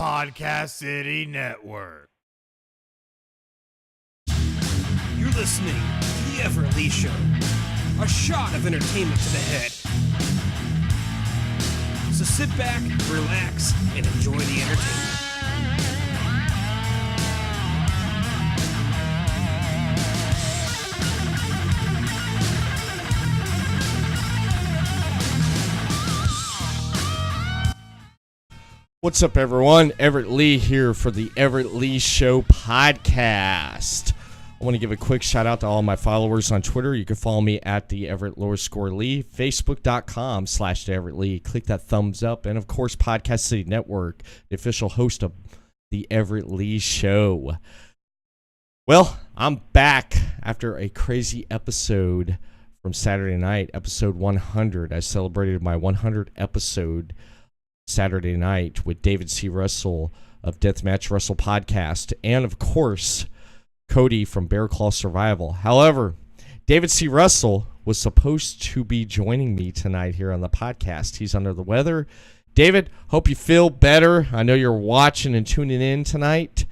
Podcast City Network. You're listening to the Everett Lee Show, a shot of entertainment to the head. So sit back, relax, and enjoy the entertainment. What's up, everyone? Everett Lee here for the Everett Lee Show podcast. I want to give a quick shout out to all my followers on Twitter. You can follow me at the Everett _Lee, Facebook.com/the Everett Lee. Click that thumbs up. And of course, Podcast City Network, the official host of the Everett Lee Show. Well, I'm back after a crazy episode from Saturday night, episode 100. I celebrated my 100th episode Saturday night with David C. Russell of Deathmatch Russell Podcast, and of course Cody from Bear Claw Survival. However, David C. Russell was supposed to be joining me tonight here on the podcast. He's under the weather. David, hope you feel better. I know you're watching and tuning in tonight,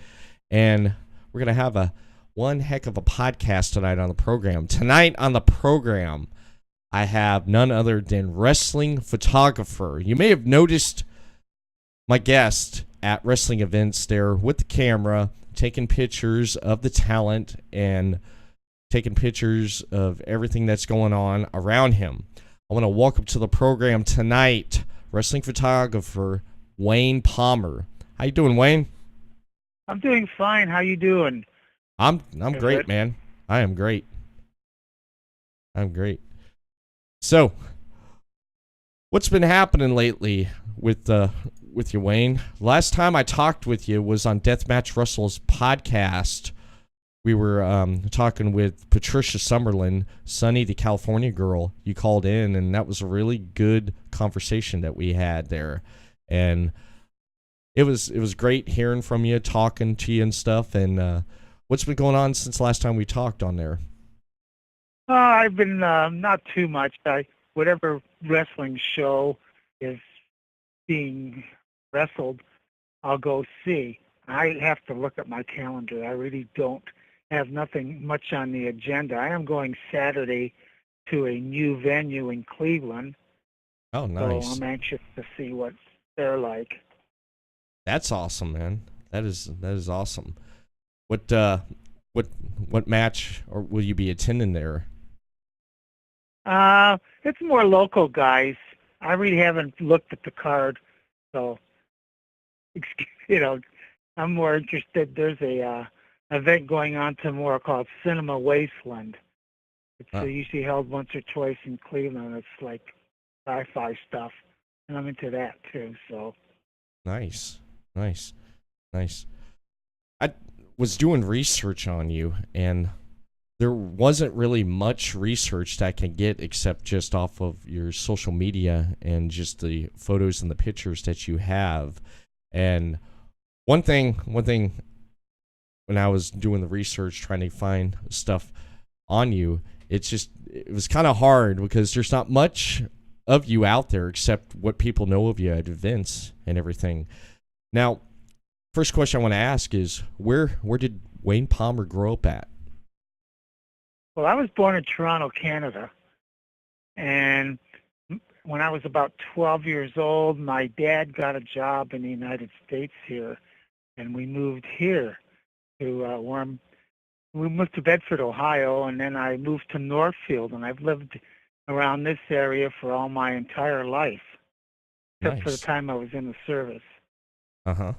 and we're going to have one heck of a podcast tonight on the program. Tonight on the program, I have none other than wrestling photographer. You may have noticed my guest at wrestling events there with the camera, taking pictures of the talent and taking pictures of everything that's going on around him. I want to welcome to the program tonight wrestling photographer Wayne Palmer. How you doing, Wayne? I'm doing fine. How you doing? I'm great, man. I am great. I'm great. So, what's been happening lately with you, Wayne? Last time I talked with you was on Deathmatch Russell's podcast. We were talking with Patricia Summerlin, Sunny, the California girl. You called in, and that was a really good conversation that we had there. And it was great hearing from you, talking to you and stuff. And what's been going on since last time we talked on there? I've been not too much. Whatever wrestling show is being wrestled, I'll go see. I have to look at my calendar. I really don't have nothing much on the agenda. I am going Saturday to a new venue in Cleveland. Oh, nice. So I'm anxious to see what they're like. That's awesome, man. That is awesome. What match or will you be attending there? It's more local guys. I really haven't looked at the card, so I'm more interested. There's a event going on tomorrow called Cinema Wasteland. It's usually held once or twice in Cleveland. It's like sci-fi stuff, and I'm into that too. So nice. I was doing research on you, and there wasn't really much research that I can get except just off of your social media and just the photos and the pictures that you have. And one thing when I was doing the research trying to find stuff on you, it was kind of hard because there's not much of you out there except what people know of you at events and everything. Now, first question I want to ask is where did Wayne Palmer grow up at? Well, I was born in Toronto, Canada, and when I was about 12 years old, my dad got a job in the United States here, and we moved here to we moved to Bedford, Ohio, and then I moved to Northfield, and I've lived around this area for all my entire life, except for the time I was in the service. Uh-huh.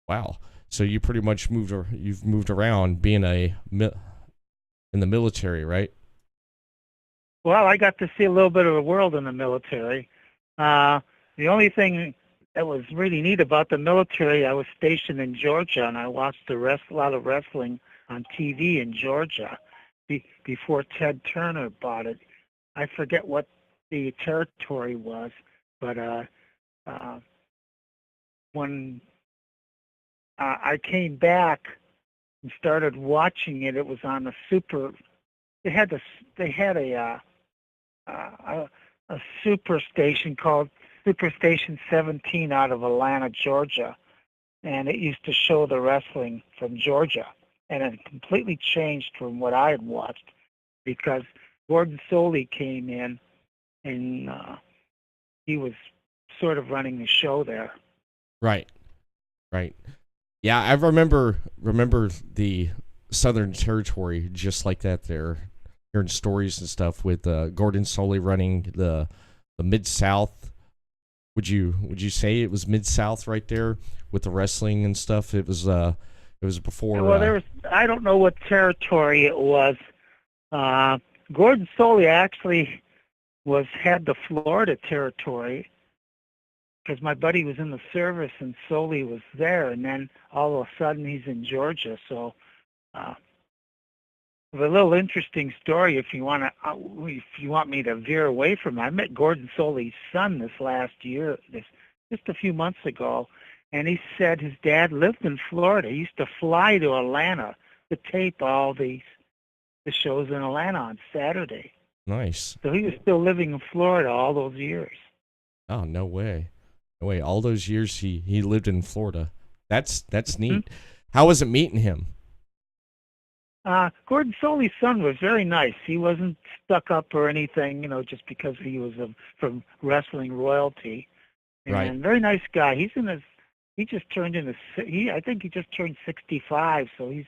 Wow. So you pretty much you've moved around being in the military, right? Well, I got to see a little bit of the world in the military. The only thing that was really neat about the military, I was stationed in Georgia, and I watched a lot of wrestling on TV in Georgia before Ted Turner bought it. I forget what the territory was, but when I came back and started watching it, it was on a super. They had a super station called Superstation 17 out of Atlanta, Georgia, and it used to show the wrestling from Georgia, and it completely changed from what I had watched because Gordon Soley came in, and he was sort of running the show there. Right. Right. Yeah, I remember the Southern Territory just like that there. Hearing stories and stuff with Gordon Soley running the Mid-South. Would you say it was Mid-South right there with the wrestling and stuff? It was before. Well, there was, I don't know what territory it was. Gordon Soley actually had the Florida territory because my buddy was in the service and Soley was there, and then all of a sudden he's in Georgia. So, a little interesting story if you want me to veer away from it. I met Gordon Soley's son this last year, just a few months ago, and he said his dad lived in Florida. He used to fly to Atlanta to tape all the shows in Atlanta on Saturday. Nice. So he was still living in Florida all those years. Oh, no way. No way. All those years he lived in Florida. That's neat. Mm-hmm. How was it meeting him? Gordon Soley's son was very nice. He wasn't stuck up or anything, just because he was from wrestling royalty. And right. Very nice guy. I think he just turned 65, so he's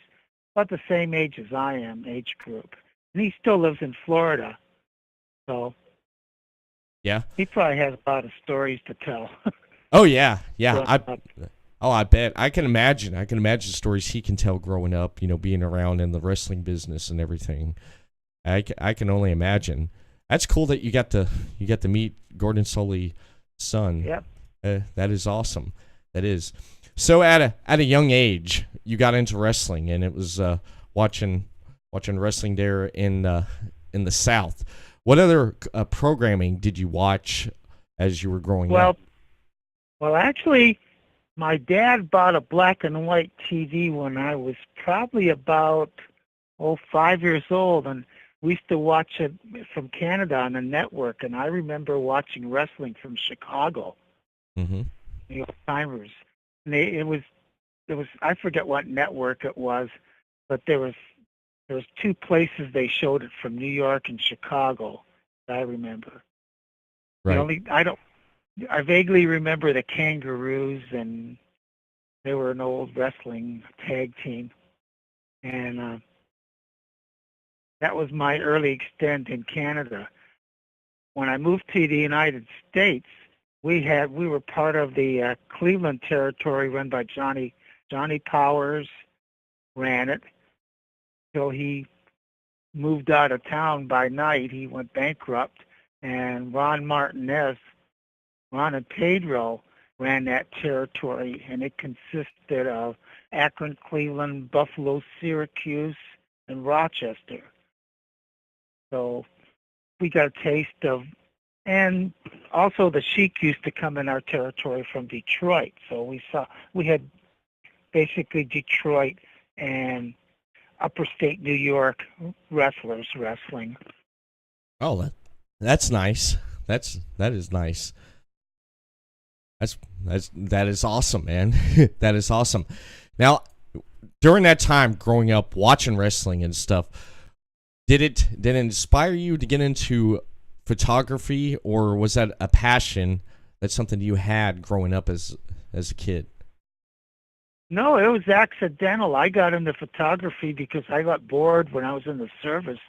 about the same age as I am, age group. And he still lives in Florida. So yeah, he probably has a lot of stories to tell. Oh yeah. I bet. I can imagine stories he can tell growing up, being around in the wrestling business and everything. I can only imagine. That's cool that you got to meet Gordon Soley's son. Yep. That is awesome. That is. So at a young age, you got into wrestling, and it was watching wrestling there in the South. What other programming did you watch as you were growing up? Well, actually, my dad bought a black and white TV when I was probably about 5 years old, and we used to watch it from Canada on the network. And I remember watching wrestling from Chicago, mm-hmm. the old timers. And it was I forget what network it was, but there was two places they showed it from, New York and Chicago. I remember. Right. I vaguely remember the Kangaroos, and they were an old wrestling tag team, and that was my early extent in Canada. When I moved to the United States, we were part of the Cleveland territory run by Johnny Powers, ran it till he moved out of town by night. He went bankrupt, and Ron and Pedro ran that territory, and it consisted of Akron, Cleveland, Buffalo, Syracuse, and Rochester. So we got a taste of, and also the Sheik used to come in our territory from Detroit. So we had basically Detroit and upper state New York wrestlers wrestling. Oh, that's nice. That is nice. That is awesome, man. That is awesome. Now, during that time growing up watching wrestling and stuff, did it inspire you to get into photography, or was that a passion, that's something you had growing up as a kid? No, it was accidental. I got into photography because I got bored when I was in the service,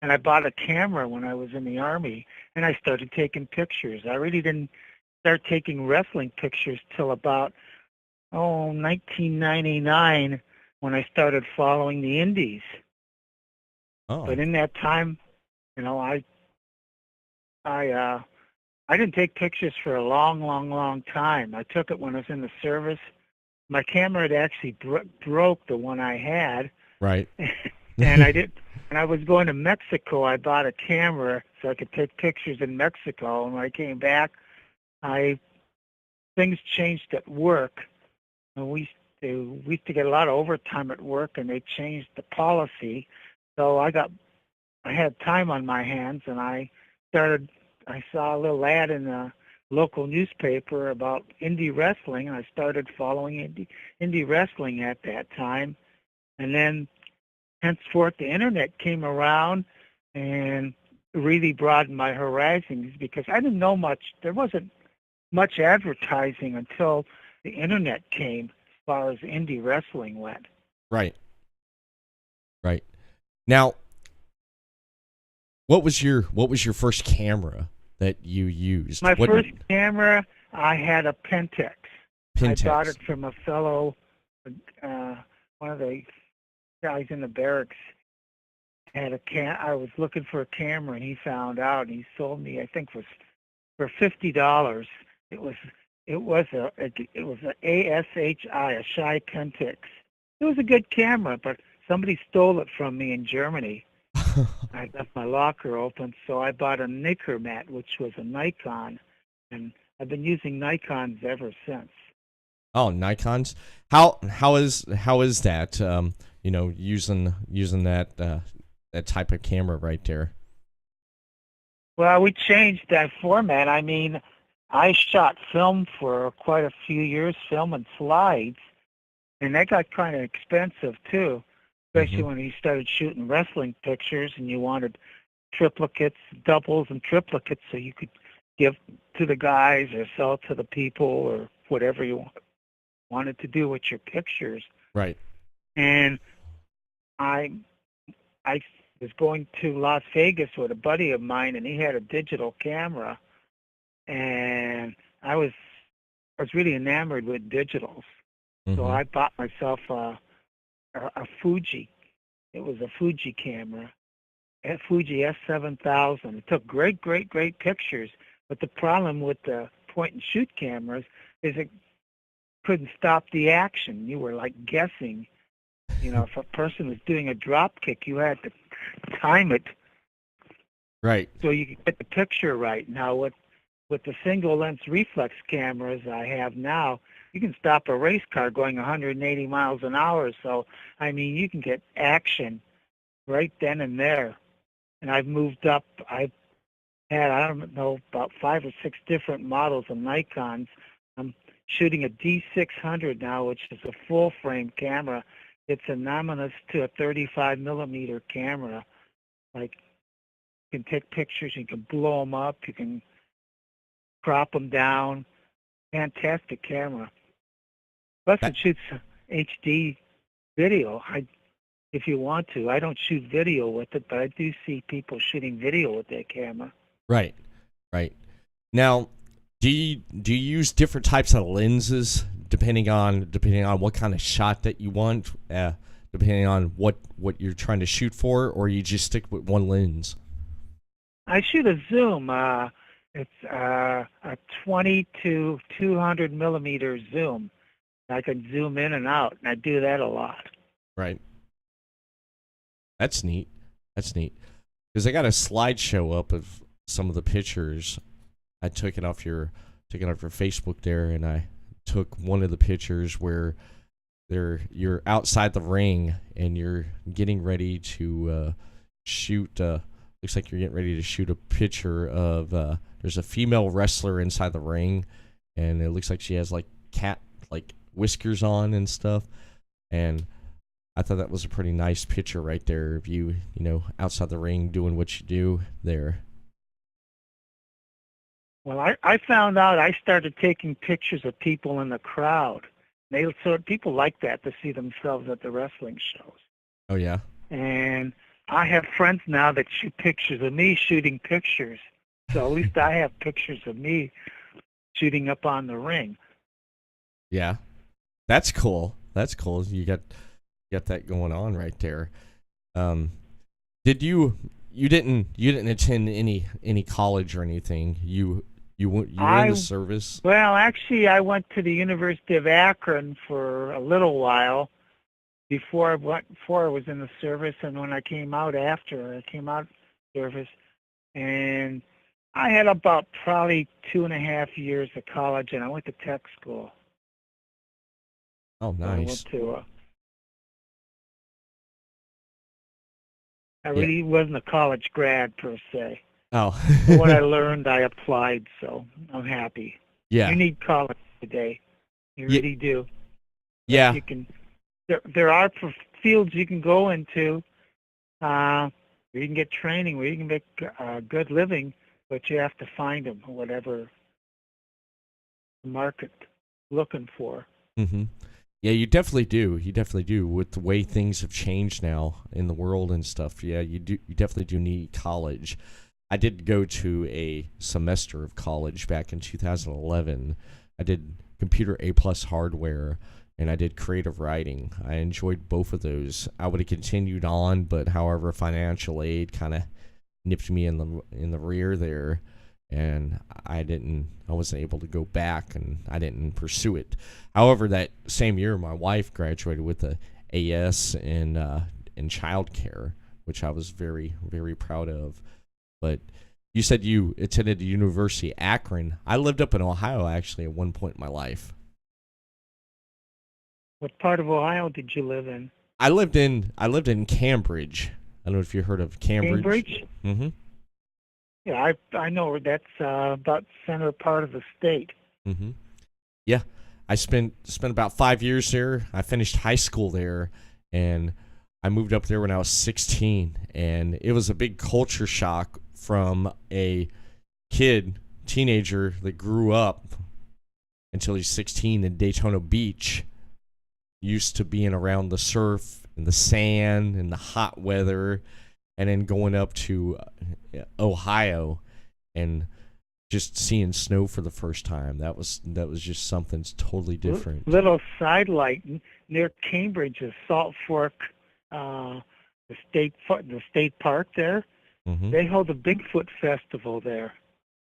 and I bought a camera when I was in the Army, and I started taking pictures. I really didn't start taking wrestling pictures till about 1999, when I started following the indies. Oh. But in that time, I didn't take pictures for a long time. I took it when I was in the service. My camera had actually broke, the one I had. Right. And I was going to Mexico. I bought a camera so I could take pictures in Mexico. And when I came back, things changed at work. And we used to get a lot of overtime at work, and they changed the policy. So I had time on my hands, and I saw a little ad in the local newspaper about indie wrestling, and I started following indie wrestling at that time. And then henceforth the internet came around and really broadened my horizons because I didn't know much. There wasn't much advertising until the internet came as far as indie wrestling went. Right. Right. Now, what was your first camera that you used? My first camera, I had a Pentax. Pentax. I bought it from a fellow, one of the guys in the barracks. I was looking for a camera, and he found out, and he sold me, I think, for $50. It was a ASHI, a Shy Pentax. It was a good camera, but somebody stole it from me in Germany. I left my locker open, so I bought a Nikkormat, which was a Nikon, and I've been using Nikons ever since. Oh, Nikons. How is that? Using that type of camera right there. Well, we changed that format. I mean, I shot film for quite a few years, film and slides, and that got kind of expensive too, especially when you started shooting wrestling pictures and you wanted triplicates, doubles and triplicates so you could give to the guys or sell to the people or whatever you wanted to do with your pictures. Right. And I was going to Las Vegas with a buddy of mine, and he had a digital camera, and I was really enamored with digitals. So I bought myself a Fuji. It was a Fuji camera, a Fuji S7000. It took great pictures, but the problem with the point-and-shoot cameras is it couldn't stop the action. You were like guessing. If a person was doing a drop kick, you had to time it right so you could get the picture right. Now with the single lens reflex cameras I have now, you can stop a race car going 180 miles an hour. So I mean, you can get action right then and there. And I've moved up. I've had, I don't know, about 5 or 6 different models of Nikons. I'm shooting a D600 now, which is a full frame camera. It's anomalous to a 35 millimeter camera. Like, you can take pictures, you can blow them up, you can crop them down. Fantastic camera. Plus, it shoots HD video. If you want to, I don't shoot video with it, but I do see people shooting video with their camera. Right. Now, do you use different types of lenses depending on what kind of shot that you want, depending on what you're trying to shoot for, or you just stick with one lens? I shoot a zoom. It's a 20 to 200 millimeter zoom. I can zoom in and out, and I do that a lot. Right. That's neat. Because I got a slideshow up of some of the pictures. I took it off your Facebook there, and I took one of the pictures where you're outside the ring and you're getting ready to shoot. Looks like you're getting ready to shoot a picture of. There's a female wrestler inside the ring, and it looks like she has like cat whiskers on and stuff. And I thought that was a pretty nice picture right there of you outside the ring doing what you do there. Well, I found out I started taking pictures of people in the crowd. People like that, to see themselves at the wrestling shows. Oh, yeah? And I have friends now that shoot pictures of me shooting pictures. So at least I have pictures of me shooting up on the ring. Yeah. That's cool. You got that going on right there. Did you didn't attend any college or anything? You were in the service? Well, actually, I went to the University of Akron for a little while before I was in the service, and when I came out service, and I had about probably 2.5 years of college, and I went to tech school. Oh, nice. I really wasn't a college grad per se. Oh. What I learned, I applied, so I'm happy. Yeah. You need college today. You really do. But Yeah. you can. There are fields you can go into where you can get training, where you can make a good living, but you have to find them, whatever the market looking for. Mm-hmm. Yeah, you definitely do. You definitely do. With the way things have changed now in the world and stuff, yeah, you do. You definitely do need college. I did go to a semester of college back in 2011. I did computer A plus hardware, and I did creative writing. I enjoyed both of those. I would have continued on, but however, financial aid kind of nipped me in the rear there, and I wasn't able to go back, and I didn't pursue it. However, that same year, my wife graduated with a AS in childcare, which I was very, very proud of. But you said you attended the University of Akron. I lived up in Ohio actually at one point in my life. What part of Ohio did you live in? I lived in Cambridge. I don't know if you heard of Cambridge. Cambridge? Mm-hmm. Yeah, I know where that's about center part of the state. Mm-hmm. Yeah, I spent about 5 years there. I finished high school there, and I moved up there when I was 16, and it was a big culture shock from a teenager that grew up until he's 16 in Daytona Beach, used to being around the surf and the sand and the hot weather, and then going up to Ohio and just seeing snow for the first time. That was just something totally different. Little sidelight near Cambridge is Salt Fork, the state park there. Mm-hmm. They hold a Bigfoot festival there.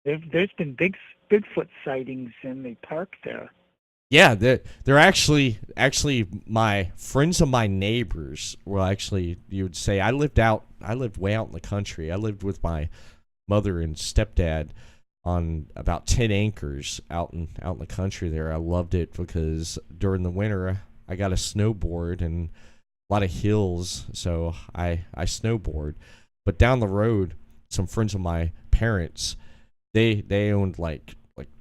There's been Bigfoot sightings in the park there. Yeah, they're actually my friends of my neighbors. Well, actually, you would say I lived way out in the country. I lived with my mother and stepdad on about 10 acres out in the country there. I loved it because during the winter I got a snowboard and a lot of hills, so I snowboard. But down the road, some friends of my parents, they owned like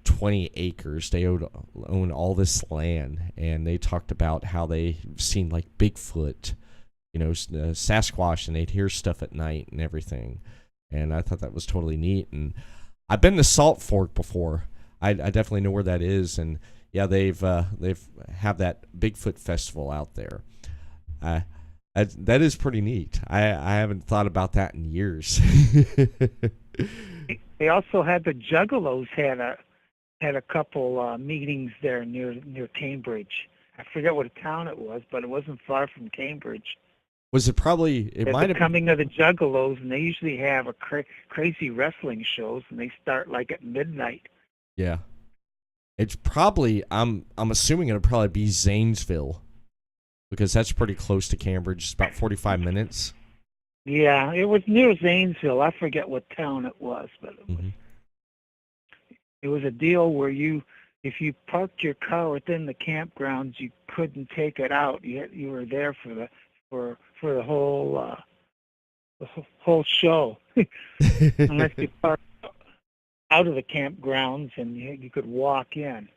20 acres. They own all this land, and they talked about how they seen like Bigfoot, Sasquatch, and they'd hear stuff at night and everything. And I thought that was totally neat. And I've been to Salt Fork before. I definitely know where that is. And yeah, they've have that Bigfoot festival out there. That is pretty neat. I haven't thought about that in years. They also had the Juggalos had a couple meetings there near Cambridge. I forget what town it was, but it wasn't far from Cambridge. Was it probably? It might have been coming of the Juggalos, and they usually have a crazy wrestling shows, and they start like at midnight. Yeah, it's probably. I'm assuming it'll probably be Zanesville, because that's pretty close to Cambridge. It's about 45 minutes. Yeah, it was near Zanesville. I forget what town it was, but it was a deal where if you parked your car within the campgrounds, you couldn't take it out. You were there for the whole show, unless you parked out of the campgrounds and you could walk in.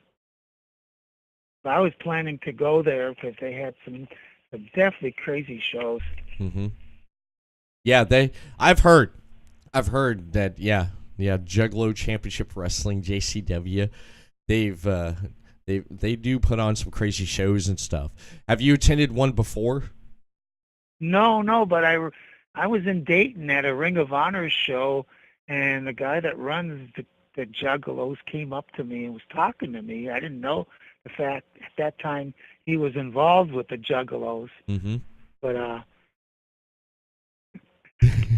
But I was planning to go there because they had some definitely crazy shows. Mm-hmm. Yeah, I've heard that. Yeah, Juggalo Championship Wrestling, JCW. They do put on some crazy shows and stuff. Have you attended one before? No, but I was in Dayton at a Ring of Honor show, and the guy that runs the Juggalos came up to me and was talking to me. I didn't know the fact at that time he was involved with the Juggalos. Mm-hmm. But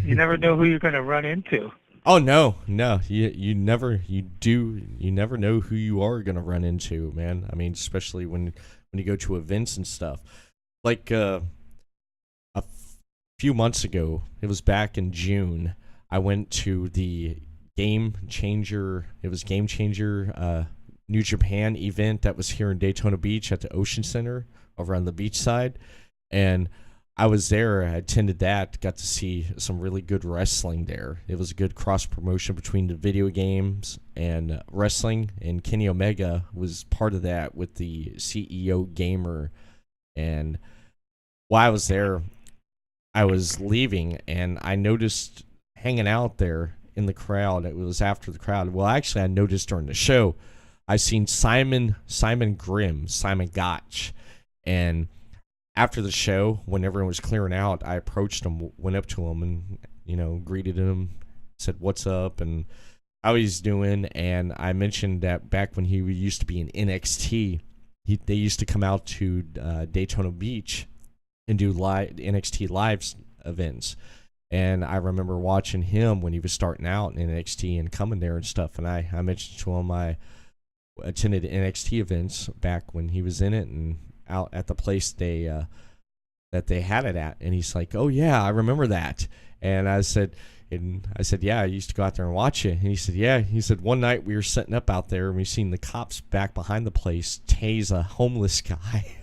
you never know who you're going to run into. Oh no, you never know who you are going to run into, man. I mean, especially when you go to events and stuff. Like a few months ago, it was back in June, I went to the Game Changer New Japan event that was here in Daytona Beach at the Ocean Center over on the beach side. And I was there. I attended that. Got to see some really good wrestling there. It was a good cross promotion between the video games and wrestling. And Kenny Omega was part of that with the CEO Gamer. And while I was there, I was leaving and I noticed hanging out there in the crowd. It was after the crowd. Well, actually, I noticed during the show, I seen Simon Gotch, and after the show, when everyone was clearing out, I approached him, went up to him, and greeted him, said what's up and how he's doing. And I mentioned that back when he used to be in NXT, they used to come out to Daytona Beach and do NXT live events. And I remember watching him when he was starting out in NXT and coming there and stuff. And I mentioned to him I attended NXT events back when he was in it and out at the place that they had it at. And he's like, "Oh yeah, I remember that." And I said, "Yeah, I used to go out there and watch it." And he said, "Yeah." He said, "One night we were setting up out there and we seen the cops back behind the place tase a homeless guy."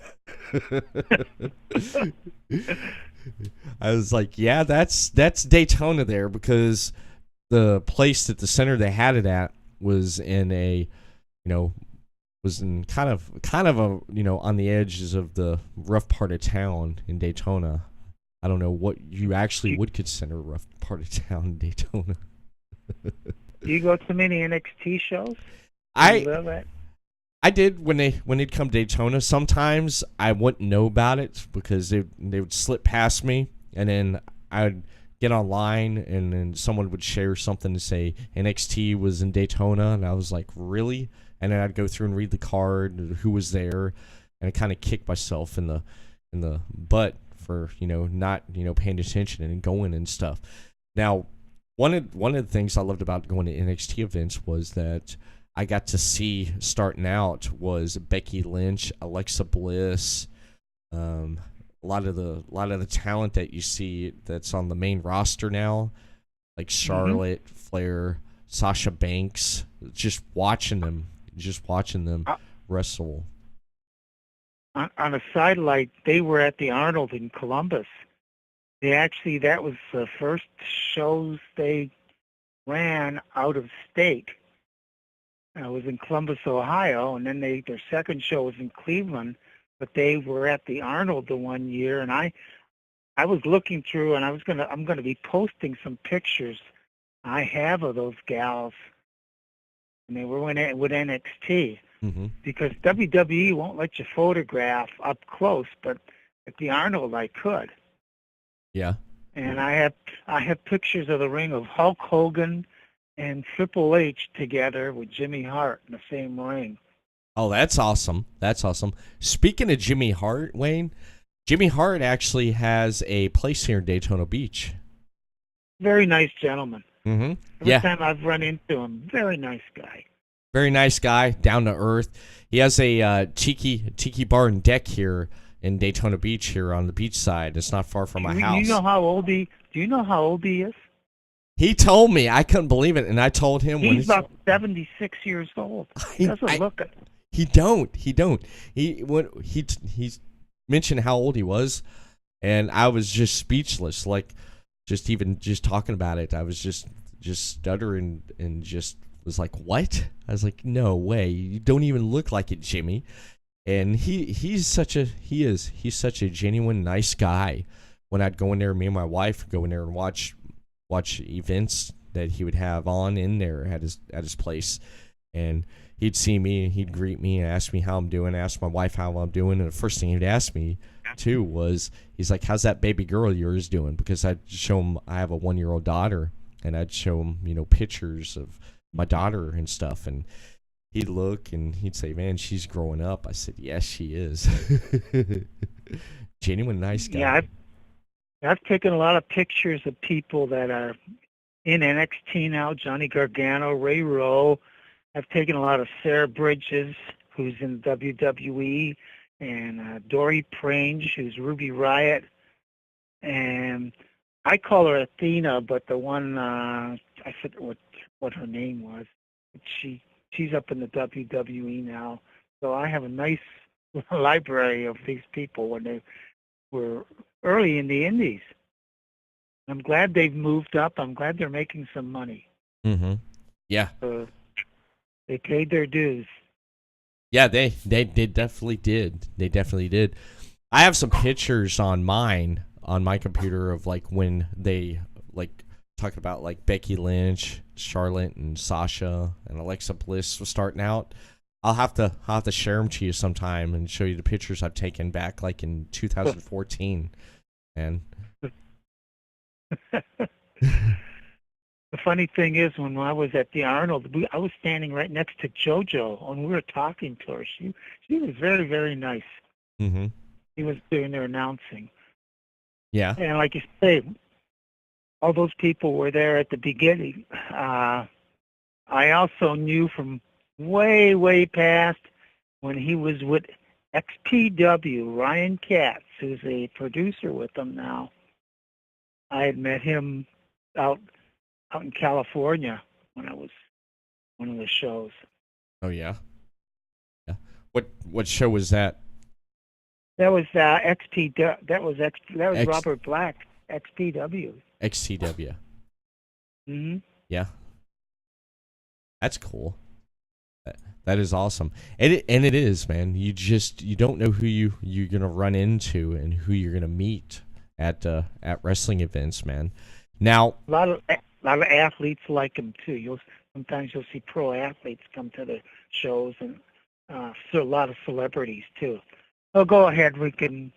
I was like, "Yeah, that's Daytona there, because the place at the center they had it at was in a, was in kind of a, on the edges of the rough part of town in Daytona." I don't know what you actually would consider a rough part of town in Daytona. Do you go to many NXT shows? I did when they'd come to Daytona. Sometimes I wouldn't know about it because they would slip past me, and then I'd get online and then someone would share something to say NXT was in Daytona, and I was like, really? And then I'd go through and read the card, who was there, and I kind of kicked myself in the butt for not paying attention and going and stuff. Now, one of the things I loved about going to NXT events was that I got to see starting out was Becky Lynch, Alexa Bliss, a lot of the talent that you see that's on the main roster now, like Charlotte, Flair, Sasha Banks. Just watching them wrestle. On a sidelight, they were at the Arnold in Columbus. That was the first shows they ran out of state. It was in Columbus, Ohio, and then their second show was in Cleveland, but they were at the Arnold the one year, and I was looking through, and I'm gonna be posting some pictures I have of those gals, and they were with NXT, because WWE won't let you photograph up close, but at the Arnold I could. Yeah. And I have pictures of the ring of Hulk Hogan and Triple H together with Jimmy Hart in the same ring. Oh, that's awesome. That's awesome. Speaking of Jimmy Hart, Wayne, Jimmy Hart actually has a place here in Daytona Beach. Very nice gentleman. Mm-hmm. Every time I've run into him, very nice guy. Very nice guy, down to earth. He has a tiki bar and deck here in Daytona Beach, here on the beach side. It's not far from my house. Do you know how old he is? He told me. I couldn't believe it, and I told him he's about 76 years old. He doesn't look it. He don't. He mentioned how old he was, and I was just speechless. Like, just talking about it, I was just stuttering and just was like, "What?" I was like, "No way! You don't even look like it, Jimmy." And he's such a genuine nice guy. When I'd go in there, me and my wife go in there and watch events that he would have on in there at his place, and he'd see me and he'd greet me and ask me how I'm doing, ask my wife how I'm doing, and the first thing he'd ask me too was, he's like, "How's that baby girl of yours doing?" Because I'd show him I have a 1-year-old daughter, and I'd show him pictures of my daughter and stuff, and he'd look and he'd say, "Man, she's growing up." I said, "Yes, she is." Genuine nice guy. Yeah, I've taken a lot of pictures of people that are in NXT now. Johnny Gargano, Ray Rowe. I've taken a lot of Sarah Bridges, who's in WWE, and Dory Prange, who's Ruby Riott. And I call her Athena, but the one, I forget what her name was. She's up in the WWE now. So I have a nice library of these people when they were early in the indies. I'm glad they've moved up. I'm glad they're making some money. Mm-hmm. Yeah. They paid their dues. Yeah, they definitely did. They definitely did. I have some pictures on my computer of like when they like talking about like Becky Lynch, Charlotte, and Sasha and Alexa Bliss was starting out. I'll have to share them to you sometime and show you the pictures I've taken back like in 2014. And The funny thing is, when I was at the Arnold, I was standing right next to JoJo, and we were talking to her. She was very, very nice. mm-hmm. She was doing their announcing. Yeah. And like you say, all those people were there at the beginning. I also knew from way, way past when he was with XPW, Ryan Katz, who's a producer with them now. I had met him out in California when I was one of the shows. Oh yeah. Yeah. What show was that? That was Robert Black, XPW. XCW. Mm-hmm. Yeah. That's cool. That is awesome. And it is, man. You don't know who you're gonna run into and who you're gonna meet at wrestling events, man. Now A lot of athletes like him too. Sometimes you'll see pro athletes come to the shows, and so a lot of celebrities too. Oh, go ahead. We can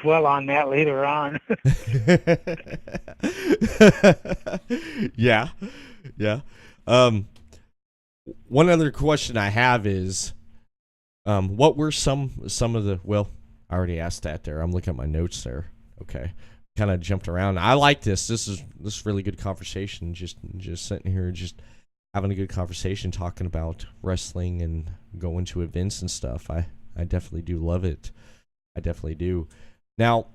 dwell on that later on. Yeah. Yeah. One other question I have is, what were some of the? Well, I already asked that there. I'm looking at my notes there. Okay, kind of jumped around. I like this. This is really good conversation. Just sitting here, just having a good conversation, talking about wrestling and going to events and stuff. I definitely do love it. I definitely do. Now,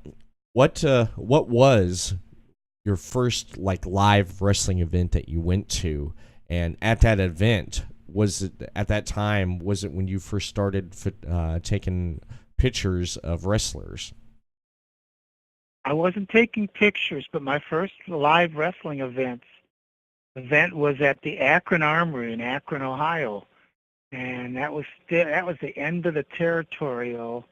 what was your first like live wrestling event that you went to? And at that event, was it when you first started taking pictures of wrestlers? I wasn't taking pictures, but my first live wrestling event was at the Akron Armory in Akron, Ohio, and that was the end of the territorial.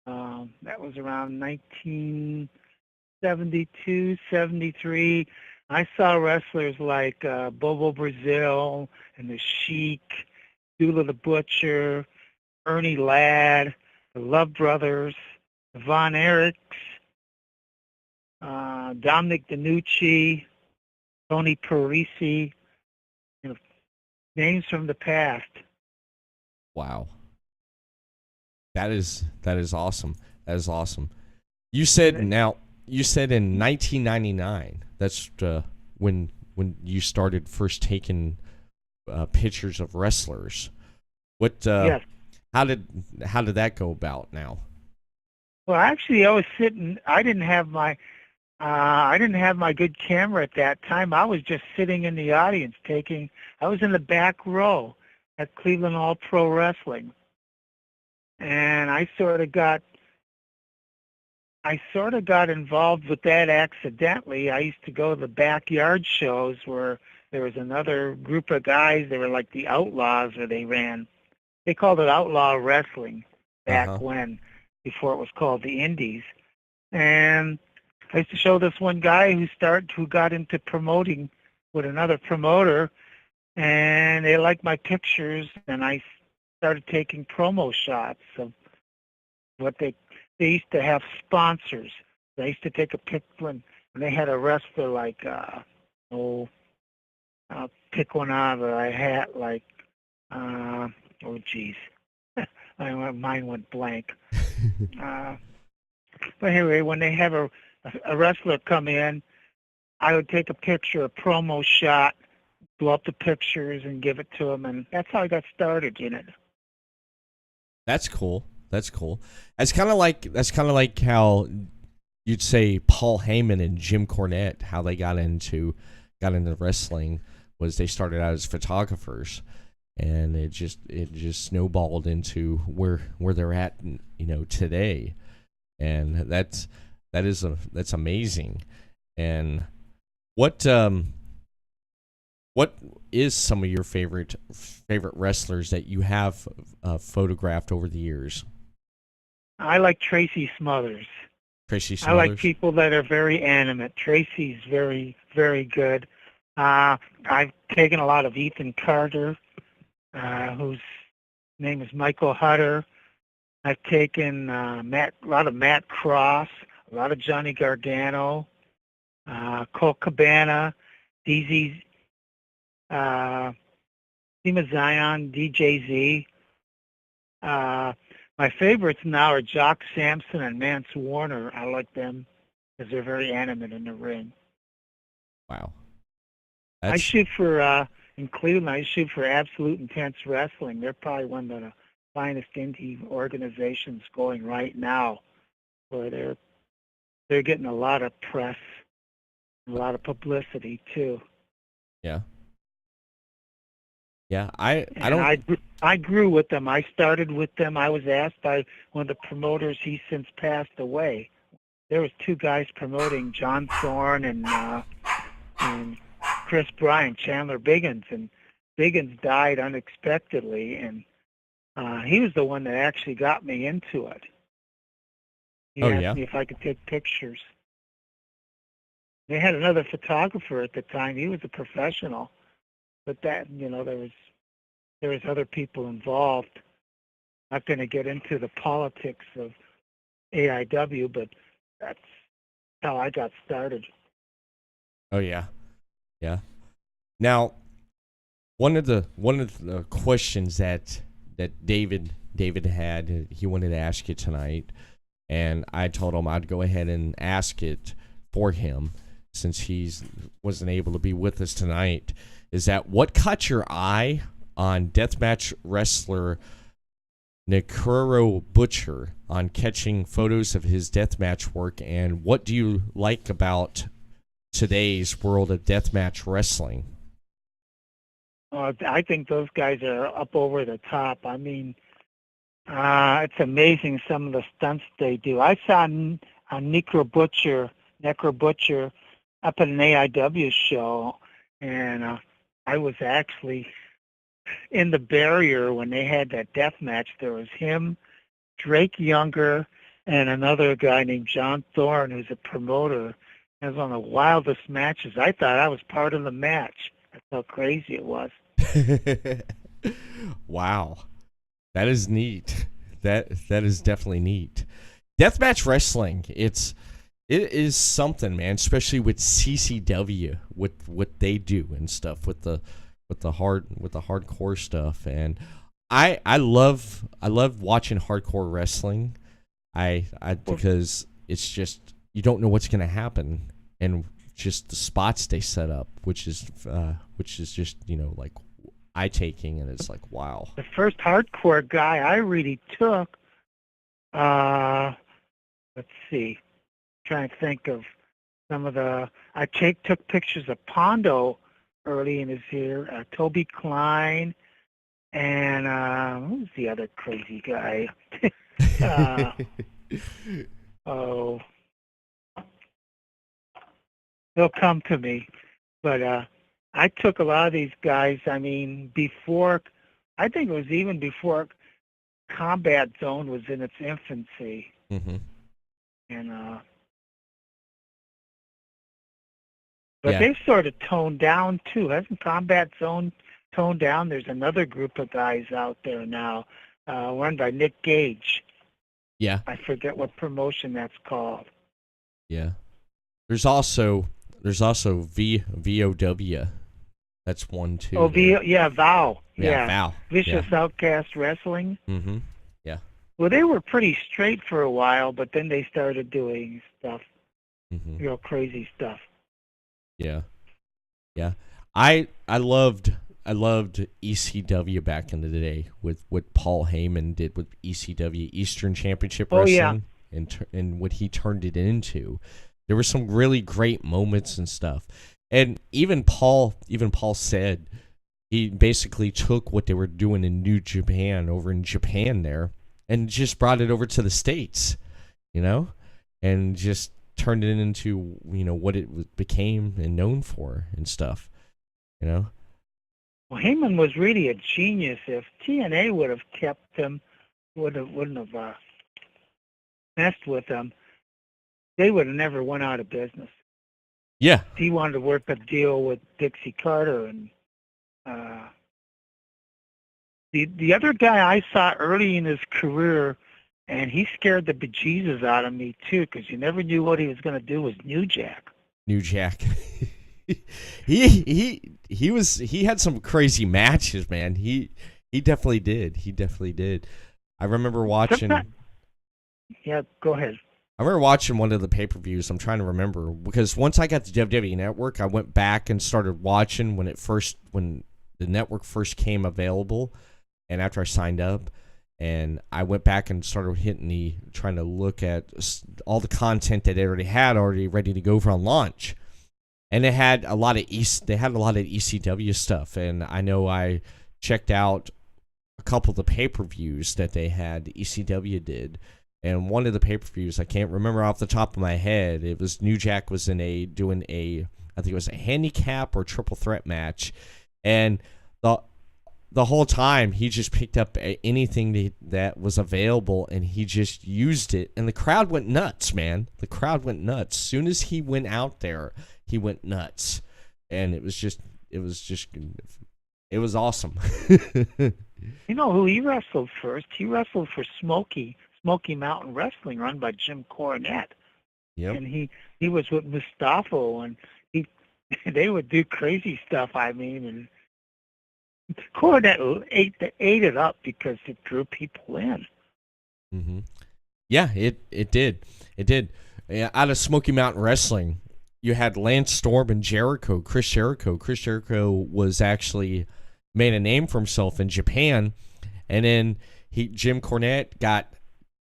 That was around 1972, 73. I saw wrestlers like Bobo Brazil and the Sheik, Dula the Butcher, Ernie Ladd, the Love Brothers, the Von Erichs, Dominic DeNucci, Tony Parisi, names from the past. Wow. That is awesome. That is awesome. You said in 1999. That's when you started first taking pictures of wrestlers. What? Yes. How did that go about? Now. Well, actually, I was sitting. I didn't have my good camera at that time. I was just sitting in the audience taking. I was in the back row at Cleveland All Pro Wrestling, and I sort of got involved with that accidentally. I used to go to the backyard shows where there was another group of guys. They were like the Outlaws, where they called it Outlaw Wrestling back when, before it was called the Indies. And I used to show this one guy who got into promoting with another promoter, and they liked my pictures, and I started taking promo shots of what they used to have sponsors. They used to take a pic when they had a wrestler like I'll pick one out of my hat, like mine went blank. But anyway, when they have a wrestler come in, I would take a picture, a promo shot, blow up the pictures, and give it to them, and that's how I got started in it. That's cool. That's cool. That's kind of like how you'd say Paul Heyman and Jim Cornette, how they got into wrestling, was they started out as photographers, and it just snowballed into where they're at, today. and that's amazing. And what is some of your favorite wrestlers that you have photographed over the years? I like Tracy Smothers. Tracy I like Smothers? people that are very animate. Tracy's very, very good. I've taken a lot of Ethan Carter, whose name is Michael Hutter. I've taken a lot of Matt Cross, a lot of Johnny Gargano, Colt Cabana, DZ, Sima Zion, DJZ. My favorites now are Jock Sampson and Mance Warner. I like them because they're very animate in the ring. Wow. I shoot for, in Cleveland, I shoot for Absolute Intense Wrestling. They're probably one of the finest indie organizations going right now, where they're getting a lot of press, a lot of publicity too. Yeah. Yeah, I don't. I grew with them. I started with them. I was asked by one of the promoters. He's since passed away. There was two guys promoting, John Thorne and Chris Bryan, Chandler Biggins, and Biggins died unexpectedly, and he was the one that actually got me into it. He asked me if I could take pictures. They had another photographer at the time. He was a professional. But that, there was other people involved. Not going to get into the politics of AIW, but that's how I got started. Oh yeah, yeah. Now, one of the questions that David had, he wanted to ask you tonight, and I told him I'd go ahead and ask it for him since he wasn't able to be with us tonight. Is that what caught your eye on deathmatch wrestler Nikuro Butcher on catching photos of his deathmatch work, and what do you like about today's world of deathmatch wrestling? I think those guys are up over the top. I mean, it's amazing some of the stunts they do. I saw Necro Butcher up at an AIW show, and I was actually in the barrier when they had that death match. There was him, Drake Younger, and another guy named John Thorne, who's a promoter. It was one of the wildest matches. I thought I was part of the match. That's how crazy it was. Wow. That is neat. That is definitely neat. Deathmatch wrestling, it is something, man, especially with CCW, with what they do and stuff, with the hardcore stuff. And I love watching hardcore wrestling. Because it's just, you don't know what's gonna happen, and just the spots they set up, which is just, like, eye taking, and it's like, wow. The first hardcore guy I really took, let's see, trying to think of some of the. I took pictures of Pondo early in his year, Toby Klein, and who was the other crazy guy? They'll come to me. But I took a lot of these guys. I mean, I think it was even before Combat Zone was in its infancy. Mm-hmm. And but they've sort of toned down too. Hasn't Combat Zone toned down? There's another group of guys out there now, run by Nick Gage. Yeah. I forget what promotion that's called. Yeah. There's also VOW. That's one too. Oh, VOW. Yeah, VOW. Vicious Outcast Wrestling. Mm-hmm. Yeah. Well, they were pretty straight for a while, but then they started doing stuff, real crazy stuff. Yeah. Yeah. I loved ECW back in the day with what Paul Heyman did with ECW, Eastern Championship Wrestling, and what he turned it into. There were some really great moments and stuff. And even Paul said he basically took what they were doing in New Japan over in Japan there and just brought it over to the States. and just turned it into, what it became and known for and stuff, Well, Heyman was really a genius. If TNA would have kept him, wouldn't have messed with him, they would have never went out of business. Yeah. He wanted to work a deal with Dixie Carter, and the other guy I saw early in his career, and he scared the bejesus out of me too, because you never knew what he was going to do, was New Jack. New Jack. he had some crazy matches, man. He definitely did. He definitely did. I remember watching. Yeah, go ahead. I remember watching one of the pay-per-views. I'm trying to remember, because once I got the WWE Network, I went back and started watching when the network first came available, and after I signed up, and I went back and started trying to look at all the content that they already ready to go for on launch, and they had a lot of ECW stuff, and I know I checked out a couple of the pay-per-views that they had, ECW did. And one of the pay-per-views, I can't remember off the top of my head, it was New Jack was doing I think it was a handicap or triple threat match, and the whole time he just picked up anything that was available and he just used it, and the crowd went nuts, man. The crowd went nuts. As soon as he went out there, he went nuts, and it was awesome. You know who he wrestled first? He wrestled for Smoky Mountain Wrestling, run by Jim Cornette. Yep. And he was with Mustafa, and they would do crazy stuff. I mean, and Cornette ate it up because it drew people in. Mm-hmm. Yeah, it did. It did. Yeah, out of Smoky Mountain Wrestling, you had Lance Storm and Chris Jericho. Chris Jericho was actually made a name for himself in Japan, and then Jim Cornette got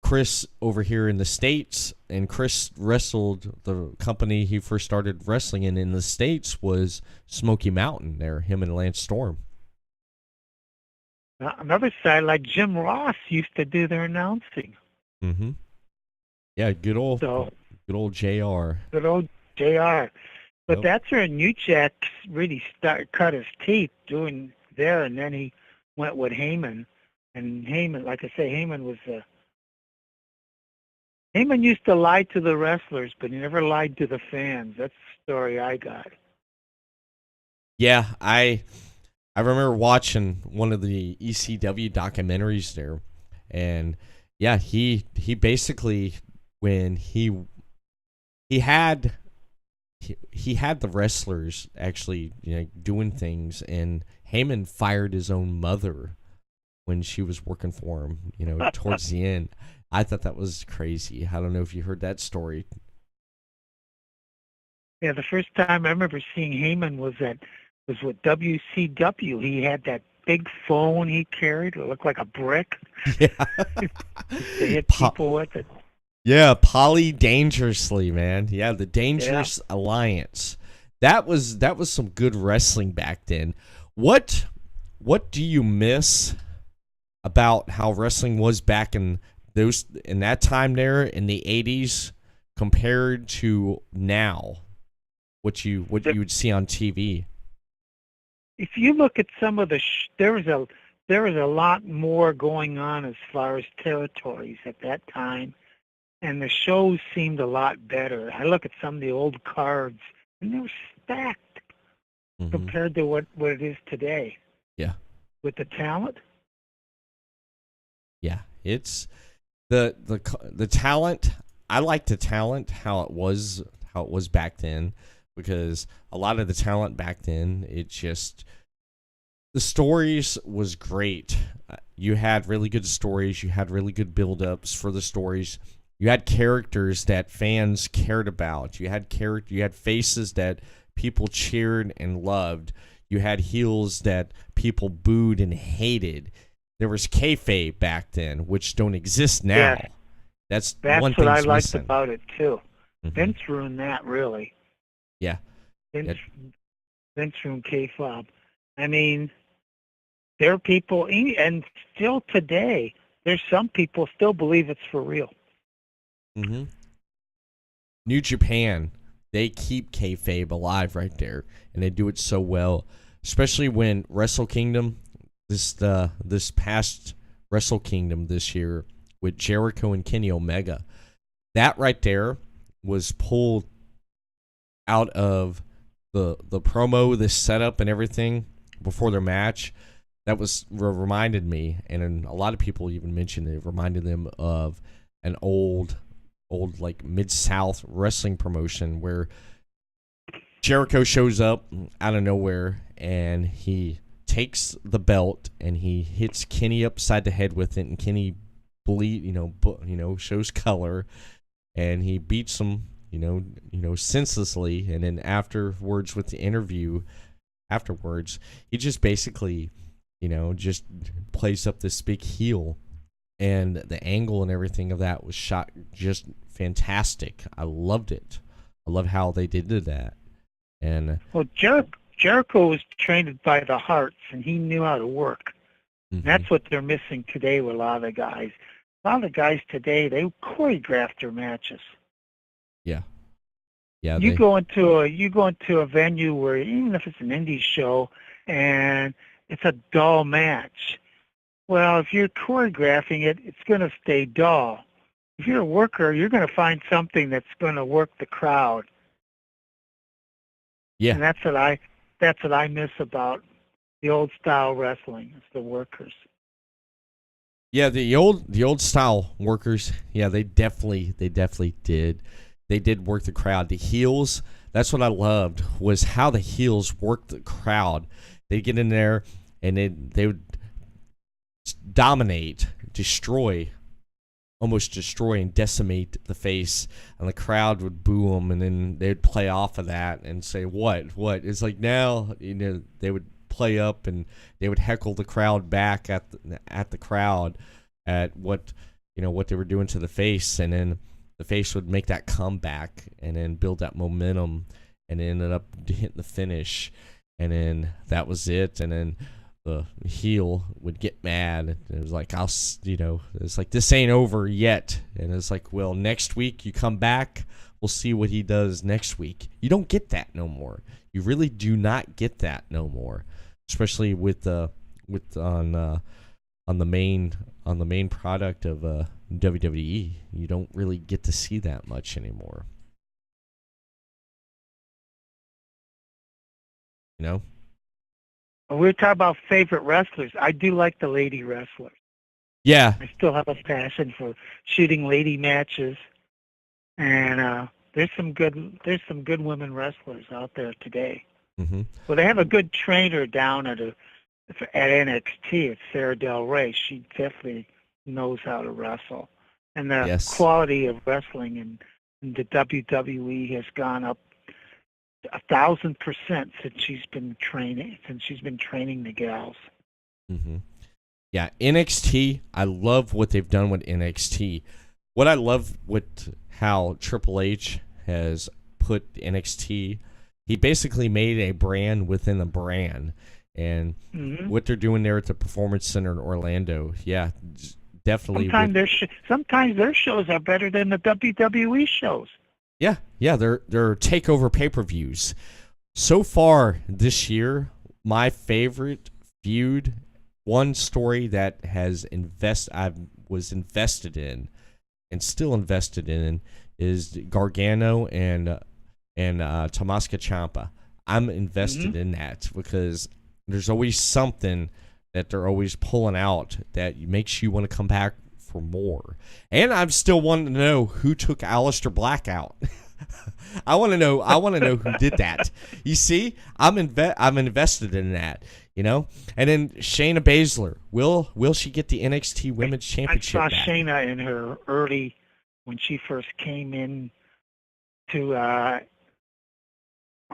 Chris over here in the States, and Chris wrestled the company he first started wrestling in the States was Smoky Mountain there, him and Lance Storm. Another side, like Jim Ross used to do their announcing. Mm-hmm. Yeah, good old JR. Good old JR. But that's where New Jack really cut his teeth doing there, and then he went with Heyman. And Heyman, like I say, Heyman used to lie to the wrestlers, but he never lied to the fans. That's the story I got. Yeah, I remember watching one of the ECW documentaries there, and yeah, he basically, when he had the wrestlers actually doing things, and Heyman fired his own mother when she was working for him, towards the end. I thought that was crazy. I don't know if you heard that story. Yeah, the first time I remember seeing Heyman was with WCW. He had that big phone he carried. It looked like a brick. Yeah. They hit people with it. Yeah, Polly Dangerously, man. Yeah, the Dangerous Alliance. That was some good wrestling back then. What do you miss about how wrestling was back in that time there in the 80s compared to now? What you would see on TV? If you look at some of there was a lot more going on as far as territories at that time, and the shows seemed a lot better. I look at some of the old cards, and they were stacked compared to what it is today. Yeah. With the talent. Yeah, it's the talent. I like the talent how it was back then, because a lot of the talent back then, the stories was great. You had really good stories. You had really good build-ups for the stories. You had characters that fans cared about. You had faces that people cheered and loved. You had heels that people booed and hated. There was kayfabe back then, which don't exist now. Yeah. That's one thing what I liked missing about it too. Mm-hmm. Vince ruined that, really. Yeah. Vince ruined kayfabe. I mean, there are people, and still today, there's some people still believe it's for real. Mm-hmm. New Japan, they keep kayfabe alive right there, and they do it so well. Especially when Wrestle Kingdom, this past Wrestle Kingdom this year with Jericho and Kenny Omega, that right there was pulled out of the promo, the setup, and everything before their match. That was reminded me, and a lot of people even mentioned it reminded them of an old like Mid-South wrestling promotion where Jericho shows up out of nowhere and he takes the belt and he hits Kenny upside the head with it, and Kenny shows color, and he beats him, senselessly. And then afterwards, with the interview, he just basically, just plays up this big heel, and the angle and everything of that was shot just fantastic. I loved it. I love how they did that. And Jericho was trained by the Hearts, and he knew how to work. And that's what they're missing today with a lot of the guys. A lot of the guys today, they choreograph their matches. Yeah. You go into a venue where, even if it's an indie show and it's a dull match, well, if you're choreographing it, it's going to stay dull. If you're a worker, you're going to find something that's going to work the crowd. Yeah. And that's what I miss about the old style wrestling. It's the workers. Yeah, the old style workers. Yeah, they definitely did. They did work the crowd. The heels. That's what I loved, was how the heels worked the crowd. They get in there and they would dominate, almost destroy and decimate the face, and the crowd would boo them, and then they'd play off of that and say, what? It's like now, they would play up and they would heckle the crowd back at the crowd at what they were doing to the face, and then the face would make that comeback and then build that momentum, and it ended up hitting the finish, and then that was it, and then the heel would get mad. It was like, it's like, this ain't over yet. And it's like, well, next week you come back, we'll see what he does next week. You don't get that no more. You really do not get that no more, especially on the main product of WWE. You don't really get to see that much anymore. We were talking about favorite wrestlers. I do like the lady wrestlers. Yeah. I still have a passion for shooting lady matches, and there's some good women wrestlers out there today. Mm-hmm. Well, they have a good trainer down at NXT. It's Sarah Del Rey. She definitely knows how to wrestle, and the quality of wrestling in the WWE has gone up 1,000% since she's been training the gals. Mm-hmm. Yeah, NXT. I love what they've done with NXT. What I love with how Triple H has put NXT, he basically made a brand within a brand, and what they're doing there at the Performance Center in Orlando, yeah, definitely. Sometimes their shows are better than the WWE shows. Yeah, they're takeover pay-per-views. So far this year, my favorite feud, one story that I was invested in and still invested in, is Gargano and Tommaso Ciampa. I'm invested in that because there's always something that they're always pulling out that makes you want to come back for more. And I'm still wanting to know who took Aleister Black out. I want to know who did that. You see, I'm invested in that, And then Shayna Baszler, will she get the NXT Women's Championship I saw back? Shayna in her when she first came in to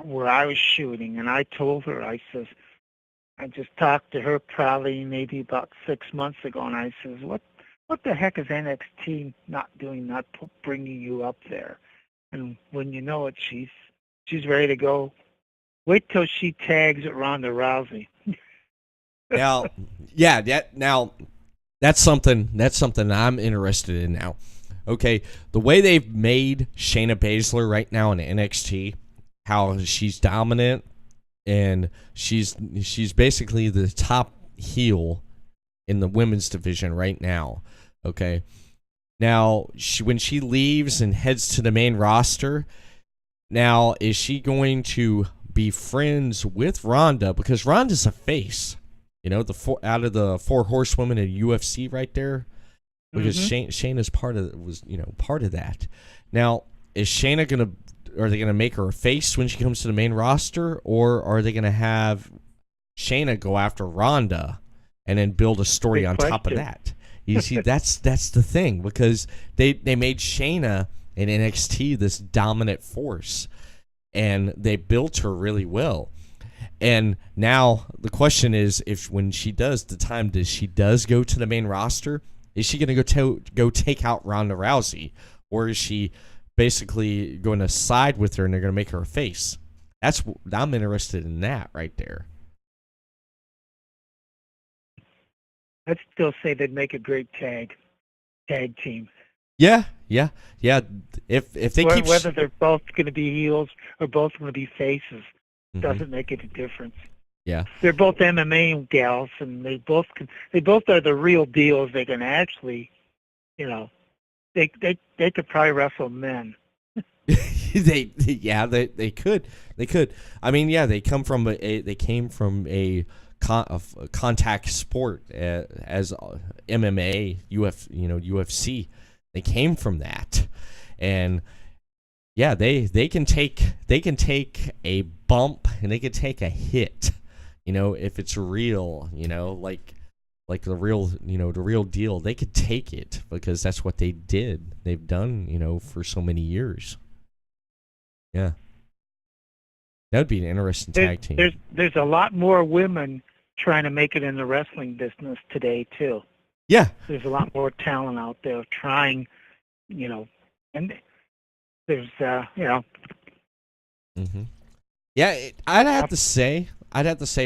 where I was shooting, and I told her, I says, I just talked to her probably maybe about 6 months ago, and I says, what the heck is NXT not doing, not bringing you up there? And when you know it, she's ready to go. Wait till she tags Ronda Rousey. Now, that's something I'm interested in now. Okay, the way they've made Shayna Baszler right now in NXT, how she's dominant and she's basically the top heel in the women's division right now. Okay, now when she leaves and heads to the main roster, now is she going to be friends with Ronda? Because Ronda's a face, out of the four horsewomen in UFC right there. Because Shayna's part of that. Now, are they gonna make her a face when she comes to the main roster, or are they gonna have Shayna go after Ronda and then build a story Good on top of question. that? You see, that's the thing, because they made Shayna in NXT this dominant force, and they built her really well. And now the question is, if when she does go to the main roster, is she going to go take out Ronda Rousey, or is she basically going to side with her and they're going to make her a face? I'm interested in that right there. I'd still say they'd make a great tag team. Yeah. If they keep Whether they're both going to be heels or both going to be faces doesn't make any difference. Yeah. They're both MMA gals, and they both are the real deals. They can actually, they could probably wrestle men. they could. I mean, yeah, they came from a contact sport as MMA, UFC. They came from that, and yeah, they can take a bump and they can take a hit, if it's real, like the real deal. They could take it because that's what they've done, for so many years. Yeah, that would be an interesting tag team. There's a lot more women trying to make it in the wrestling business today too. Yeah, there's a lot more talent out there trying, and there's Yeah, I'd have to say,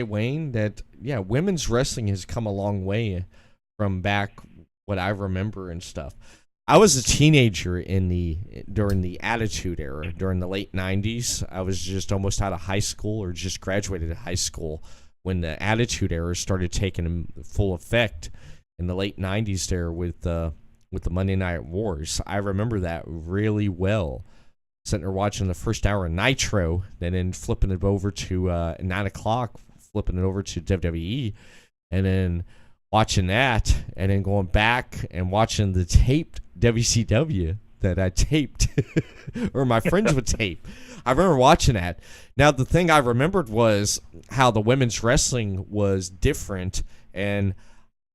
Wayne, that women's wrestling has come a long way from back what I remember and stuff. I was a teenager during the Attitude Era, during the late 90s. I was just almost out of high school or just graduated high school when the Attitude Era started taking full effect in the late 90s there with the Monday Night Wars. I remember that really well. Sitting there watching the first hour of Nitro, and then flipping it over to 9 o'clock, flipping it over to WWE, and then watching that, and then going back and watching the taped WCW that I taped, or my friends would tape. I remember watching that. Now, the thing I remembered was how the women's wrestling was different, and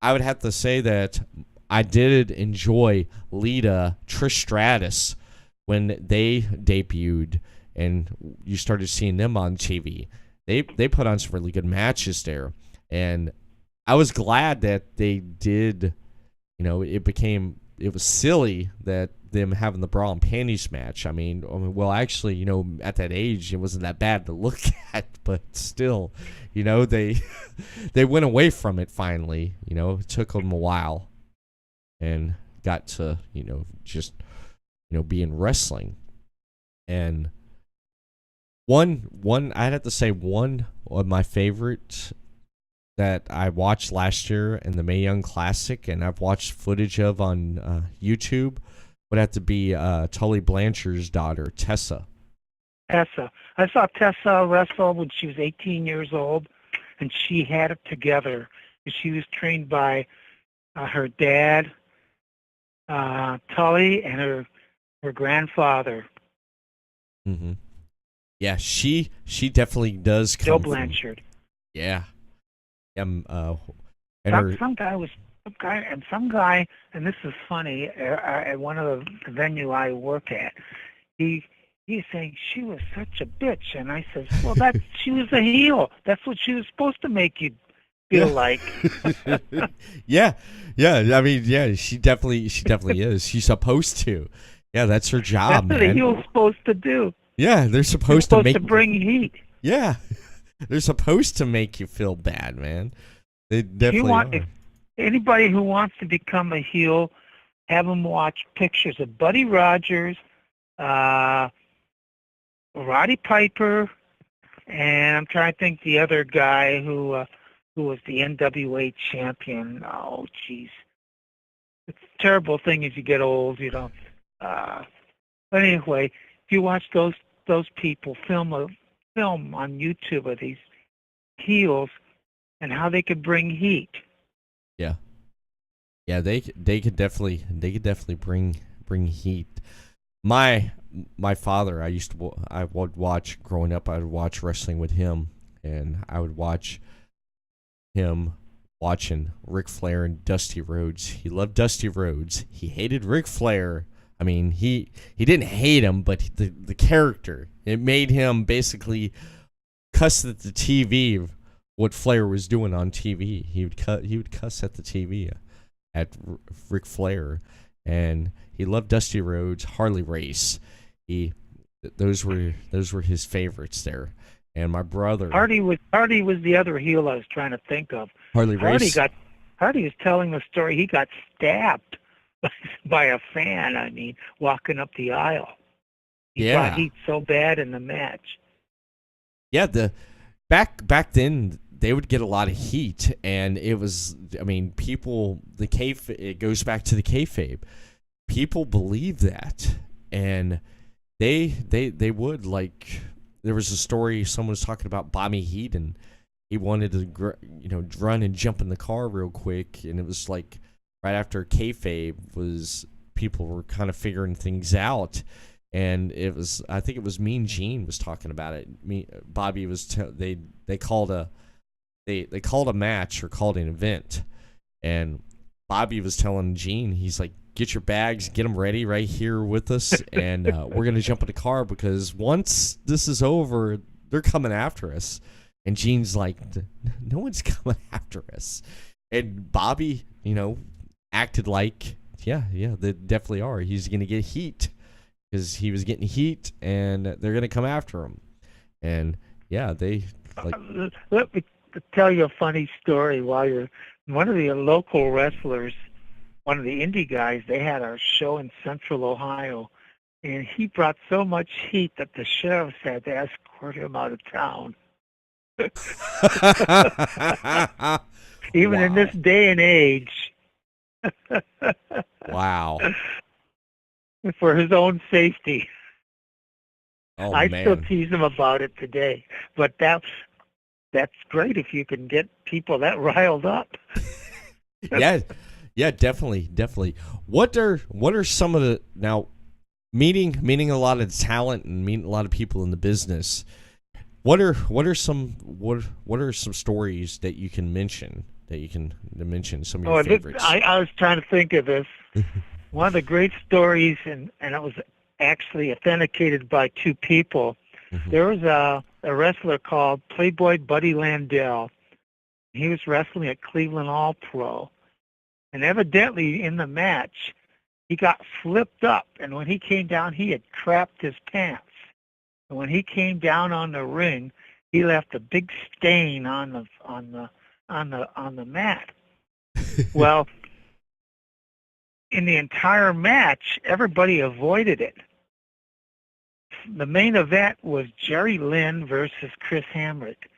I would have to say that I did enjoy Lita, Trish Stratus, when they debuted and you started seeing them on TV. They put on some really good matches there, and I was glad that they did. It was silly that them having the bra and panties match. I mean, well, actually, at that age, it wasn't that bad to look at, but still, they went away from it finally. It took them a while, and got to just be in wrestling. And one I'd have to say one of my favorites that I watched last year in the Mae Young Classic, and I've watched footage of on YouTube, would have to be Tully Blanchard's daughter, Tessa. I saw Tessa wrestle when she was 18 years old, and she had it together. She was trained by her dad, Tully, and her grandfather. Mm-hmm. Yeah, she definitely does come Bill from, Blanchard. Yeah. And Some guy, and this is funny, at one of the venue I work at, he's saying she was such a bitch, and I says, well, she was a heel. That's what she was supposed to make you feel like. yeah. I mean, yeah, she definitely is. She's supposed to. Yeah, that's her job, That's man. what a heel's supposed to do. Yeah, they're supposed to bring heat. Yeah, they're supposed to make you feel bad, man. They definitely are. If anybody who wants to become a heel have them watch pictures of Buddy Rogers, Roddy Piper, and I'm trying to think the other guy who was the NWA champion. Oh, jeez. It's a terrible thing as you get old, you know. But anyway, if you watch those people film on YouTube of these heels and how they could bring heat. Yeah. Yeah, they could definitely bring heat. My father, I would watch growing up. I would watch wrestling with him, and I would watch him watching Ric Flair and Dusty Rhodes. He loved Dusty Rhodes. He hated Ric Flair. I mean, he didn't hate him, but the character, it made him basically cuss at the TV what Flair was doing on TV. He would cuss at the TV at Ric Flair, and he loved Dusty Rhodes, Harley Race. Those were his favorites there. And my brother Hardy was the other heel I was trying to think of. Harley Race. Hardy was telling the story. He got stabbed by a fan. I mean, walking up the aisle. He got heat so bad in the match. Yeah, back then they would get a lot of heat, and it was, I mean, it goes back to the kayfabe. People believe that, and they would, like, there was a story, someone was talking about Bobby Heat, and he wanted to, run and jump in the car real quick, and it was like right after kayfabe was, people were kind of figuring things out, and it was, I think it was Mean Gene was talking about it. Bobby was they called a match, or called an event, and Bobby was telling Gene, he's like, get your bags, get them ready right here with us, and we're going to jump in the car, because once this is over, they're coming after us. And Gene's like, no one's coming after us. And Bobby, acted like, yeah, they definitely are. He's going to get heat, because he was getting heat, and they're going to come after him. And, yeah, they, like... Let me tell you a funny story. While you're one of the local wrestlers, one of the indie guys, they had a show in Central Ohio, and he brought so much heat that the sheriffs had to escort him out of town. Even in this day and age. Wow. For his own safety. Oh, I man. still tease him about it today. But that's great if you can get people that riled up. Yeah, definitely. What are some of the, now, meeting a lot of talent and meeting a lot of people in the business, what are some stories that you can mention, some of your favorites? I was trying to think of this. One of the great stories, and it was actually authenticated by two people. Mm-hmm. There was a wrestler called Playboy Buddy Landell. He was wrestling at Cleveland All Pro. And evidently in the match, he got flipped up, and when he came down, he had crapped his pants. And when he came down on the ring, he left a big stain on the mat. Well, in the entire match, everybody avoided it. The main event was Jerry Lynn versus Chris Hamrick,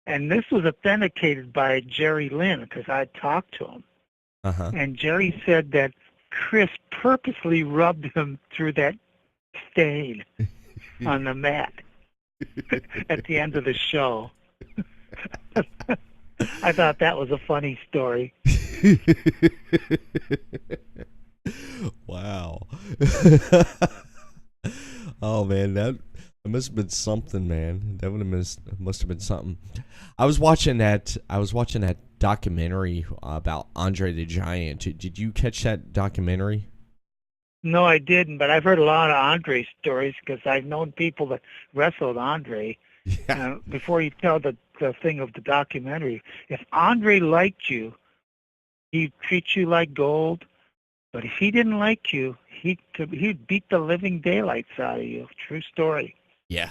and this was authenticated by Jerry Lynn because I talked to him. Uh-huh. And Jerry said that Chris purposely rubbed him through that stain on the mat at the end of the show. I thought that was a funny story. Wow. Oh, man, that must have been something, man. That must have been something. I was watching that documentary about Andre the Giant. Did you catch that documentary? No, I didn't, but I've heard a lot of Andre stories because I've known people that wrestled Andre. Yeah. Before you tell the thing of the documentary, if Andre liked you, he'd treat you like gold. But if he didn't like you, he'd beat the living daylights out of you. True story. Yeah.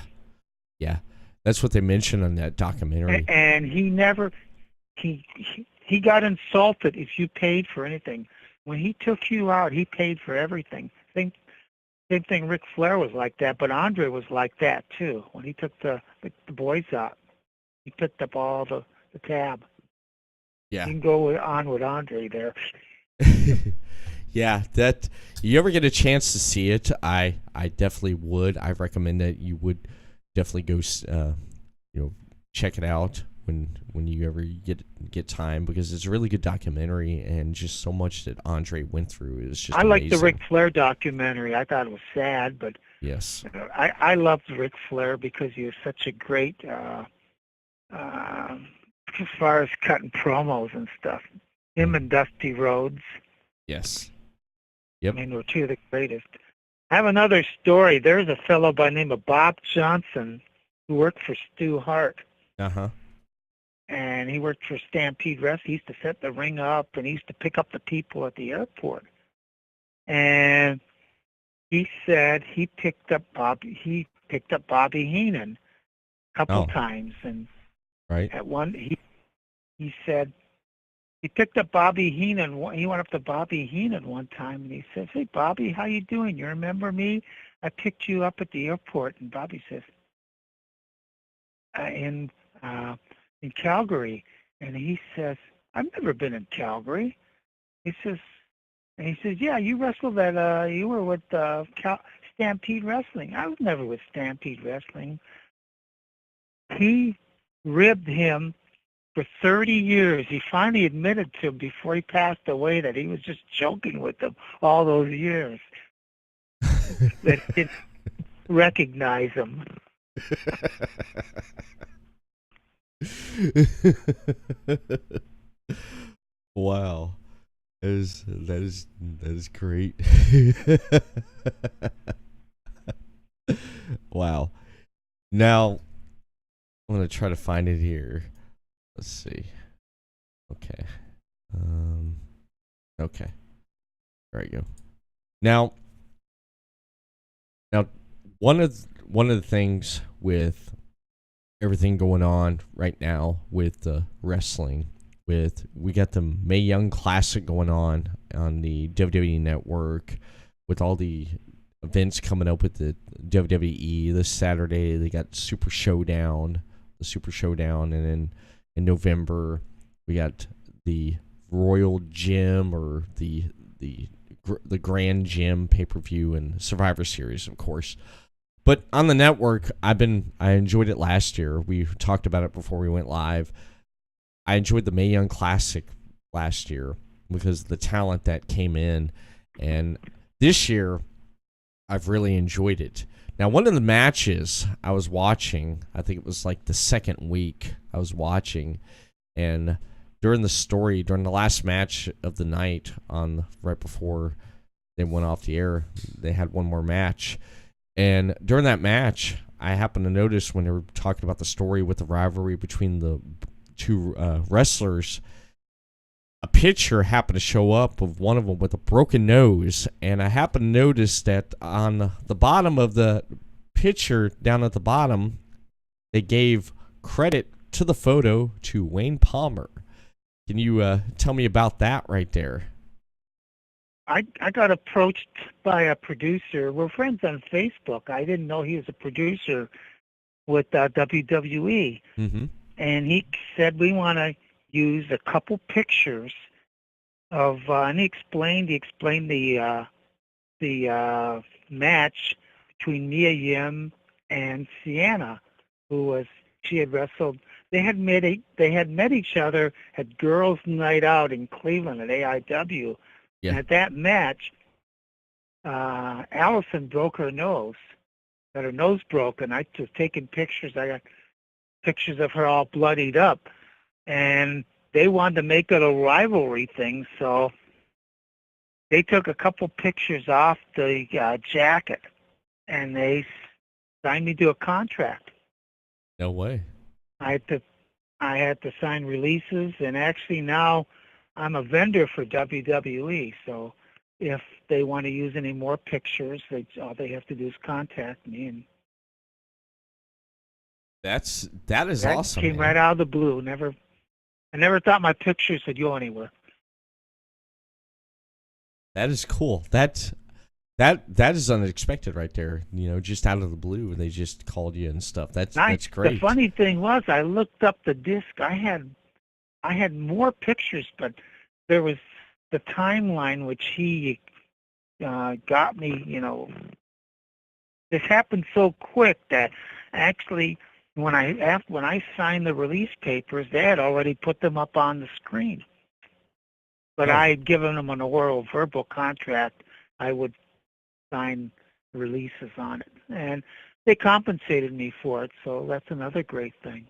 That's what they mentioned on that documentary. And he never, he got insulted if you paid for anything. when he took you out, he paid for everything. Same thing. Ric Flair was like that, but Andre was like that too. When he took the boys out, he picked up all the tab. Yeah. You can go on with Andre there. Yeah, that you ever get a chance to see it, I definitely would. I recommend that you would definitely go, check it out when you ever get time, because it's a really good documentary, and just so much that Andre went through is just I like the amazing. Ric Flair documentary. I thought it was sad, but Yes. I loved Ric Flair because he was such a great, as far as cutting promos and stuff. Him and Dusty Rhodes. Yes. I Yep. mean, we're two of the greatest. I have another story. There's a fellow by the name of Bob Johnson who worked for Stu Hart, Uh-huh. and he worked for Stampede Wrestling. He used to set the ring up, and he used to pick up the people at the airport. And he said he picked up Bobby Heenan a couple times, and Right. at one he said he picked up Bobby Heenan. He went up to Bobby Heenan one time, and he says, "Hey, Bobby, how you doing? You remember me? I picked you up at the airport." And Bobby says, "In Calgary." And he says, "I've never been in Calgary." He says, "Yeah, you wrestled at you were with Stampede Wrestling." "I was never with Stampede Wrestling." He ribbed him for 30 years. He finally admitted to him before he passed away that he was just joking with him all those years, that he didn't recognize him. Wow. That is great. Wow. Now I'm gonna try to find it here. Let's see. Okay. Okay. There you go. Now one of the things with everything going on right now with the wrestling, we got the Mae Young Classic going on the WWE Network, with all the events coming up with the WWE this Saturday. They got the Super Showdown, and then in November we got the Royal Gym, or the Grand Gym pay-per-view, and Survivor Series, of course. But on the network, I enjoyed it last year. We talked about it before we went live. I enjoyed the Mae Young Classic last year because of the talent that came in. And this year, I've really enjoyed it. Now, one of the matches I was watching, I think it was like the second week I was watching, and during the last match of the night, right before they went off the air, they had one more match. And during that match, I happened to notice when they were talking about the story with the rivalry between the two wrestlers, a picture happened to show up of one of them with a broken nose. And I happened to notice that on the bottom of the picture, down at the bottom, they gave credit to the photo to Wayne Palmer. Can you tell me about that right there? I got approached by a producer. We're friends on Facebook. I didn't know he was a producer with WWE. Mm-hmm. And he said, "We want to use a couple pictures of," and he explained the match between Mia Yim and Sienna, she had wrestled. They had met each other at Girls' Night Out in Cleveland at AIW. Yeah. And at that match, Allison broke her nose, got her nose broken. I was taking pictures. I got pictures of her all bloodied up, and they wanted to make it a rivalry thing, so they took a couple pictures off the jacket, and they signed me to a contract. No way. I had to sign releases, and actually now I'm a vendor for WWE. So if they want to use any more pictures, all they have to do is contact me, and that is that awesome. came right out of the blue. I never thought my pictures would go anywhere. That is cool. That is unexpected right there. Just out of the blue, they just called you and stuff. That's great. The funny thing was, I looked up the disc. I had more pictures, but there was the timeline which he got me. This happened so quick that actually, when I signed the release papers, they had already put them up on the screen. But Oh. I had given them an oral verbal contract. I would sign releases on it, and they compensated me for it. So that's another great thing.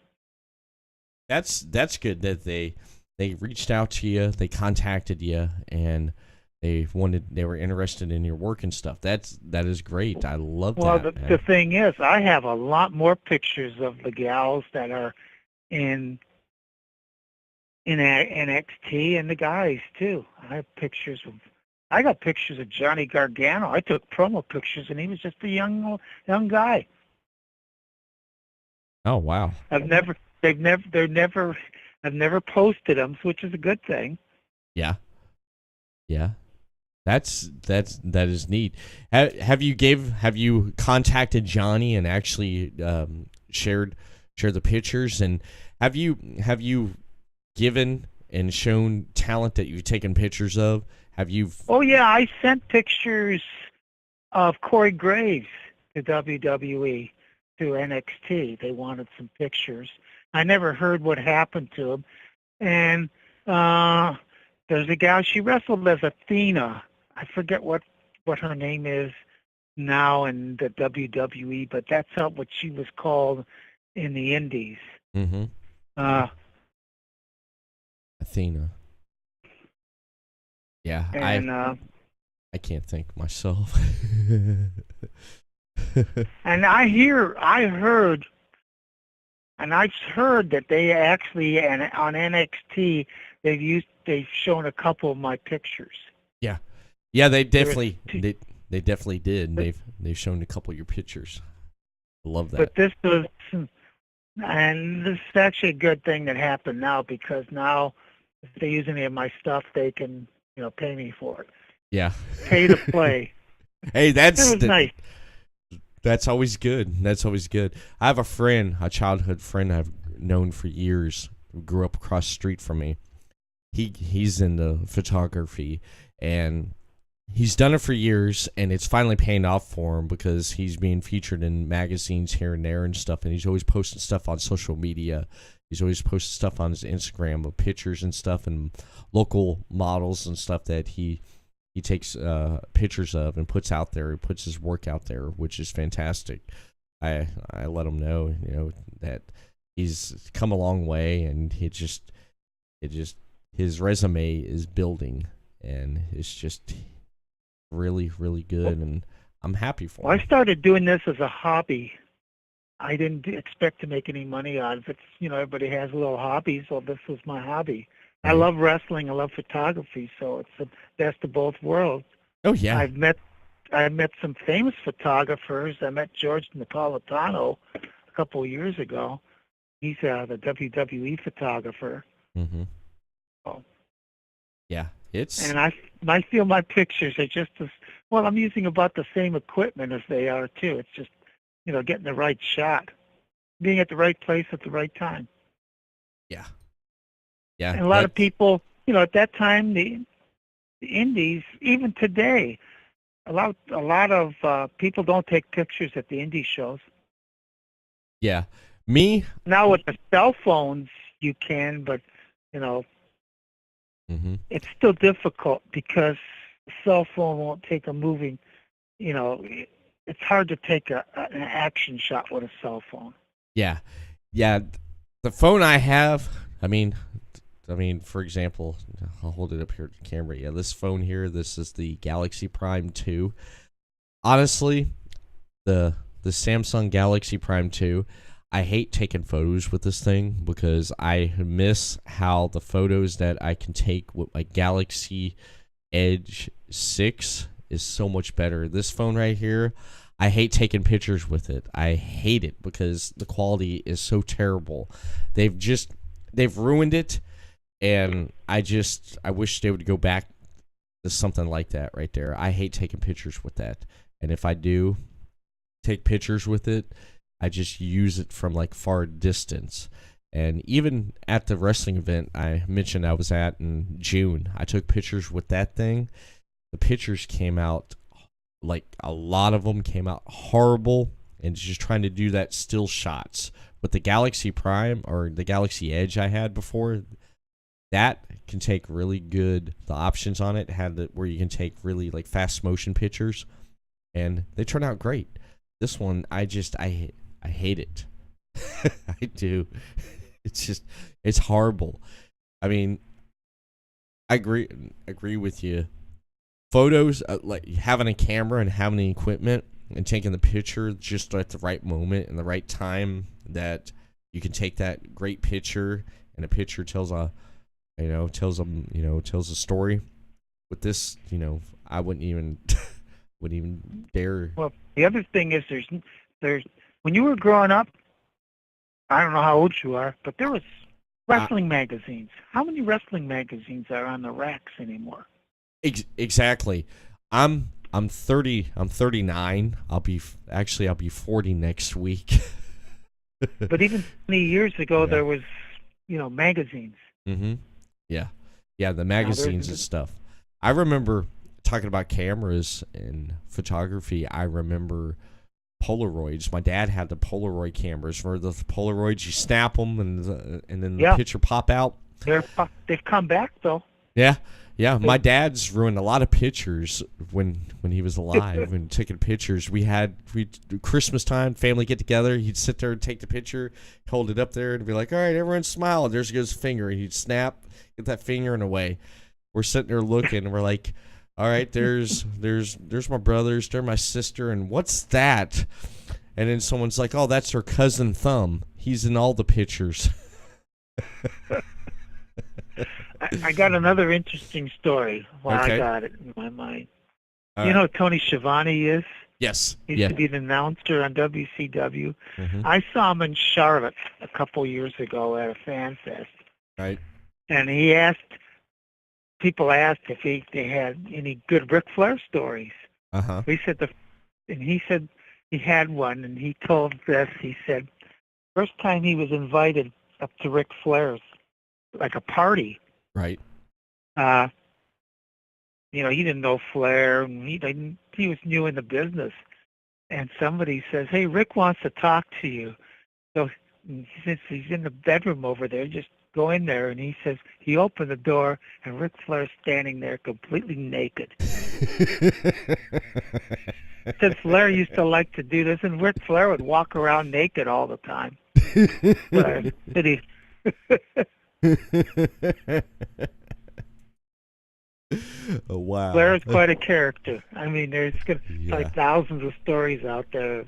That's good that they reached out to you, they contacted you, and they were interested in your work and stuff. That is great. I love Well, that. the thing is, I have a lot more pictures of the gals that are in NXT and the guys too. I got pictures of Johnny Gargano. I took promo pictures, and he was just a young guy. Oh wow. I've never posted them, which is a good thing. Yeah. That is neat. Have you contacted Johnny and actually shared the pictures, and have you given and shown talent that you've taken pictures of? Oh yeah, I sent pictures of Corey Graves to WWE, to NXT. They wanted some pictures. I never heard what happened to him. And there's a gal, she wrestled as Athena. I forget what her name is now in the WWE, but that's what she was called in the Indies. Mm-hmm. Athena. Yeah, and I can't think myself. and I've heard that they actually, and on NXT, they've shown a couple of my pictures. Yeah, they definitely did. They've shown a couple of your pictures. I love that. But this is actually a good thing that happened now, because now if they use any of my stuff, they can pay me for it. Yeah. Pay to play. Hey, That was nice. That's always good. That's always good. I have a childhood friend I've known for years, who grew up across the street from me. He's into photography, and he's done it for years, and it's finally paying off for him, because he's being featured in magazines here and there and stuff, and he's always posting stuff on social media. He's always posting stuff on his Instagram of pictures and stuff, and local models and stuff that he takes pictures of and puts out there. He puts his work out there, which is fantastic. I let him know, that he's come a long way, and his resume is building, and it's just really, really good, and I'm happy for him. Well, I started doing this as a hobby. I didn't expect to make any money out of it. Everybody has little hobbies. Well, this was my hobby. I love wrestling. I love photography. So it's the best of both worlds. Oh yeah. I met some famous photographers. I met George Napolitano a couple of years ago. He's the WWE photographer. Mm-hmm. Oh. Yeah, and I feel my pictures are just as well. I'm using about the same equipment as they are too. It's just getting the right shot, being at the right place at the right time. Yeah. And a lot of people, at that time, the indies, even today, a lot of people don't take pictures at the indie shows. Yeah. Me? Now with the cell phones, you can, but, mm-hmm. It's still difficult, because the cell phone won't take a moving, it's hard to take an action shot with a cell phone. Yeah. The phone I have, I mean, for example, I'll hold it up here to the camera. Yeah, this phone here, this is the Galaxy Prime 2. Honestly, the Samsung Galaxy Prime 2, I hate taking photos with this thing, because I miss how the photos that I can take with my Galaxy Edge 6 is so much better. This phone right here, I hate taking pictures with it. I hate it, because the quality is so terrible. They've ruined it, and I wish they would go back There's something like that right there. I hate taking pictures with that. And if I do take pictures with it, I just use it from like far distance. And even at the wrestling event I mentioned I was at in June, I took pictures with that thing. The pictures came out, like a lot of them came out horrible, and just trying to do that still shots. With the Galaxy Prime or the Galaxy Edge I had before, that can take really good, the options on it had it where you can take really like fast motion pictures, and they turn out great. This one, I hate it. I do. It's horrible. I mean, I agree with you. Photos, like having a camera and having the equipment and taking the picture just at the right moment and the right time, that you can take that great picture, and a picture tells a story. With this, I wouldn't even dare. Well, the other thing is there's when you were growing up, I don't know how old you are, but there was wrestling magazines. How many wrestling magazines are on the racks anymore? Exactly. I'm 30. I'm 39. I'll be 40 next week. But even 20 years ago, there was, magazines. Mm-hmm. Yeah, the magazines and stuff. I remember talking about cameras and photography. I remember Polaroids. My dad had the Polaroid cameras. Where the Polaroids, you snap them and then the picture pop out. They've come back though. Yeah. My dad's ruined a lot of pictures when he was alive. When taking pictures, we Christmas time, family get together. He'd sit there and take the picture, hold it up there, and be like, "All right, everyone smile." And there's his finger, and he'd snap, get that finger in a way. We're sitting there looking, and we're like, "All right, there's my brothers, there's my sister, and what's that?" And then someone's like, "Oh, that's her cousin Thumb. He's in all the pictures." I got another interesting story while Okay. I got it in my mind. All You right. know who Tony Schiavone is? Yes. He used to be the announcer on WCW. Mm-hmm. I saw him in Charlotte a couple years ago at a fan fest. Right. And people asked if they had any good Ric Flair stories. Uh-huh. He said he had one, and he told this. He said, first time he was invited up to Ric Flair's, like a party. Right. He didn't know Flair, and he was new in the business. And somebody says, "Hey, Rick wants to talk to you." So since he's in the bedroom over there, just go in there. And he says he opened the door, and Ric Flair's standing there completely naked. Said Flair used to like to do this, and Ric Flair would walk around naked all the time. But he Oh, wow. Flair is quite a character. I mean, there's like thousands of stories out there.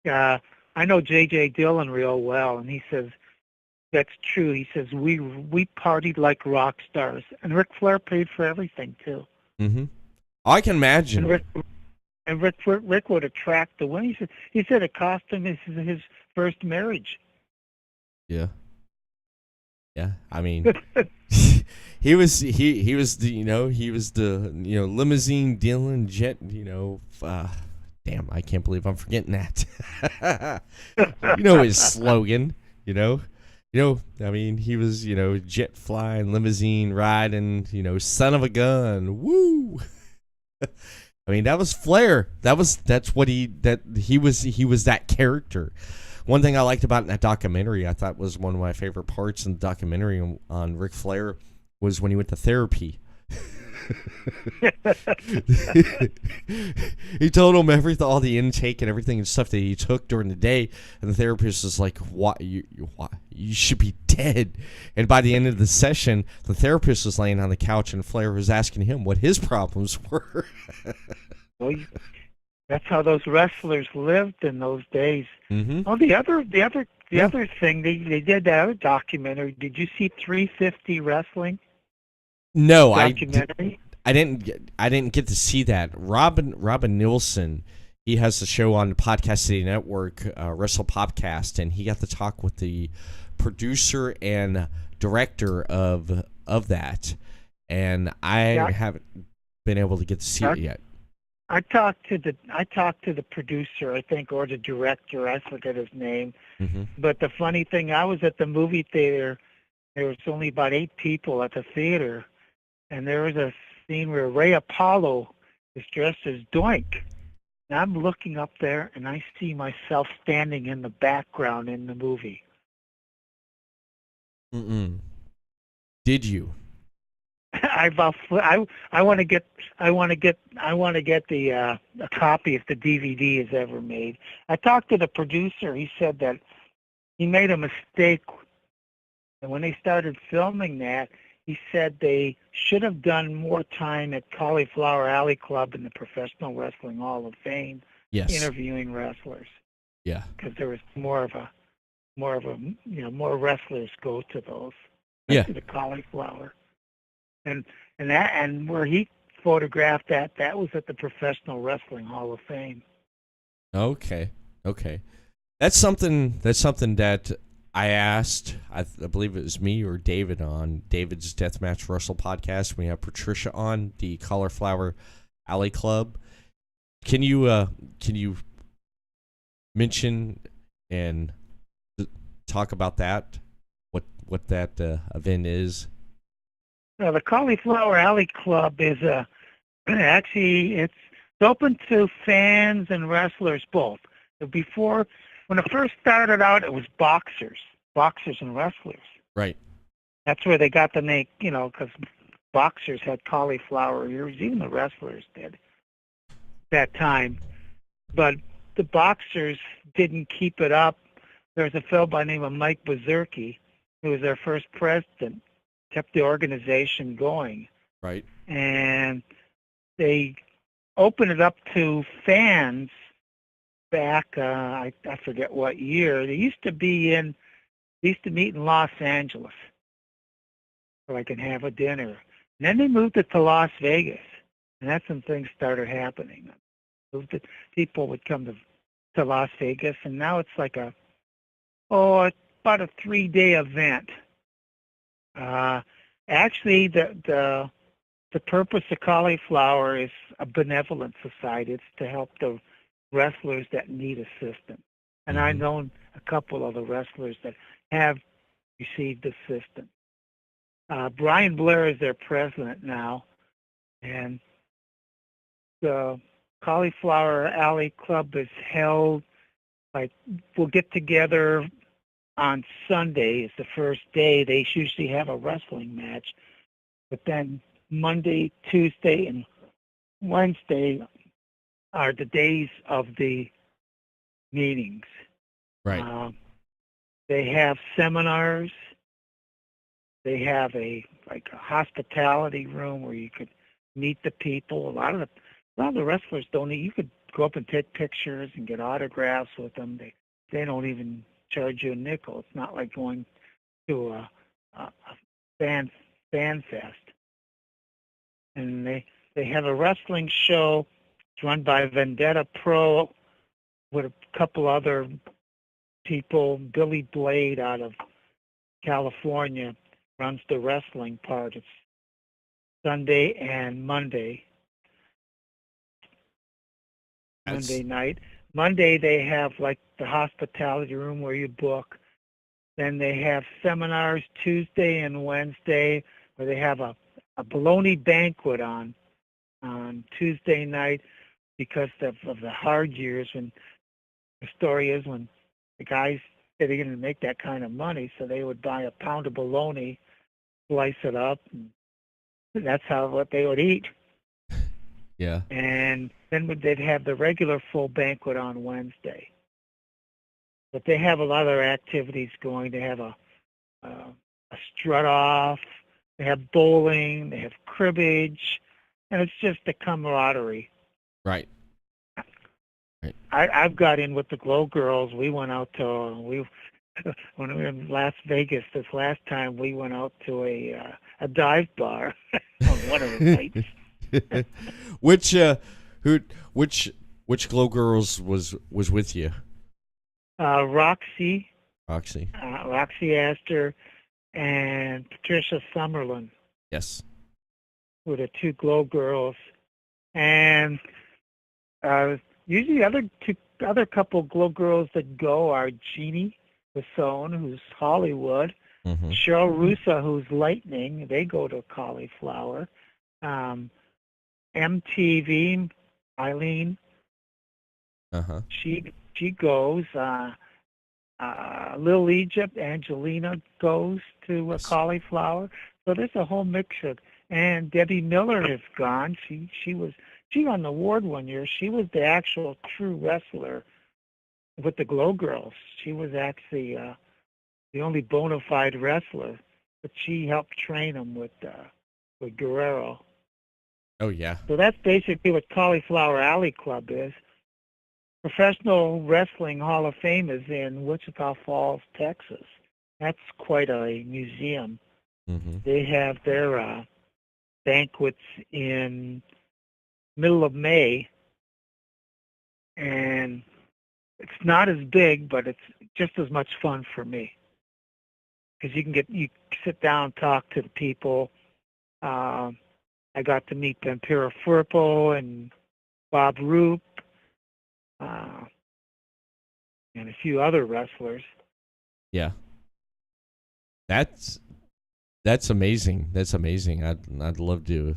I know J.J. Dillon real well, and he says that's true. He says we partied like rock stars, and Ric Flair paid for everything too. Mm-hmm. I can imagine. And Rick would attract the women. He said it cost him his first marriage. Yeah. Yeah. I mean, he was the limousine dealing jet. Damn, I can't believe I'm forgetting that. His slogan. I mean, he was jet flying, limousine riding. Son of a gun. Woo. I mean, that was Flair. He was that character. One thing I liked about that documentary, I thought was one of my favorite parts in the documentary on Ric Flair, was when he went to therapy. He told him all the intake and everything and stuff that he took during the day, and the therapist was like, "What? You should be dead." And by the end of the session, the therapist was laying on the couch, and Flair was asking him what his problems were. Well, that's how those wrestlers lived in those days. Mm-hmm. Oh, the other thing they did that other documentary. Did you see 350 Wrestling? No, documentary? I didn't get to see that. Robin Nielsen, he has a show on the Podcast City Network, Wrestle Podcast, and he got to talk with the producer and director of that. And I haven't. been able to get to see it yet. I talked to the producer, I think, or the director. I forget his name. Mm-hmm. But the funny thing, I was at the movie theater. There was only about 8 people at the theater, and there was a scene where Ray Apollo is dressed as Doink. And I'm looking up there, and I see myself standing in the background in the movie. Mm-mm. Did you? I want to get the a copy if the DVD is ever made. I talked to the producer. He said that he made a mistake, and when they started filming that, he said they should have done more time at Cauliflower Alley Club in the Professional Wrestling Hall of Fame, Yes. interviewing wrestlers. Yeah. Because there was more wrestlers go to those. Yeah. To the Cauliflower. And where he photographed that was at the Professional Wrestling Hall of Fame. Okay. That's something that I asked. I believe it was me or David on David's Deathmatch Wrestle podcast. We have Patricia on the Cauliflower Alley Club. Can you mention and talk about that? What that event is? The Cauliflower Alley Club is actually it's open to fans and wrestlers both. Before, when it first started out, it was boxers and wrestlers. Right. That's where they got the name, because boxers had cauliflower ears, even the wrestlers did at that time. But the boxers didn't keep it up. There was a fellow by the name of Mike Bazurki, who was their first president, kept the organization going. Right. And they opened it up to fans back, I forget what year. They used to meet in Los Angeles so I can have a dinner. And then they moved it to Las Vegas, and that's when things started happening. People would come to Las Vegas, and now it's like it's about a 3-day event. Actually, the purpose of Cauliflower is a benevolent society. It's to help the wrestlers that need assistance. And I've known a couple of the wrestlers that have received assistance. Brian Blair is their president now, and the Cauliflower Alley Club is held, we'll get together on Sunday is the first day. They usually have a wrestling match, but then Monday, Tuesday, and Wednesday are the days of the meetings. Right. They have seminars. They have a hospitality room where you could meet the people. A lot of the wrestlers don't. You could go up and take pictures and get autographs with them. They don't even charge you a nickel. It's not like going to a fan fest. And they have a wrestling show. It's run by Vendetta Pro with a couple other people. Billy Blade out of California runs the wrestling part. It's Sunday and Monday. Monday night. Monday they have like the hospitality room where you book. Then they have seminars Tuesday and Wednesday where they have a bologna banquet on Tuesday night because of the hard years. When the story is when the guys said they're going to make that kind of money, so they would buy a pound of bologna, slice it up, and that's what they would eat. Yeah. And then they'd have the regular full banquet on Wednesday. But they have a lot of other activities going. They have a strut off. They have bowling. They have cribbage, and it's just a camaraderie. Right. I've got in with the Glow Girls. We went out to when we were in Las Vegas this last time. We went out to a dive bar on one of the nights. Which Glow Girls was with you? Roxy Roxy. Roxy Astor, and Patricia Summerlin Yes. were the two Glow Girls. And usually other couple glow girls that go are Jeannie Basone, who's Hollywood, Mm-hmm. Cheryl Russo, who's Lightning. They go to Cauliflower. Um, MTV, Eileen, Uh-huh. she goes. Little Egypt, Angelina goes to Yes. Cauliflower. So there's a whole mixture. And Debbie Miller has gone. She won an award one year. She was the actual true wrestler with the Glow Girls. She was actually the only bona fide wrestler, but she helped train them with Guerrero. Oh, yeah. So that's basically what Cauliflower Alley Club is. Professional Wrestling Hall of Fame is in Wichita Falls, Texas. That's quite a museum. Mm-hmm. They have their banquets in middle of May, and it's not as big, but it's just as much fun for me because you sit down, talk to the people. I got to meet Vampira Firpo and Bob Roop and a few other wrestlers. Yeah. That's amazing. That's amazing. I'd love to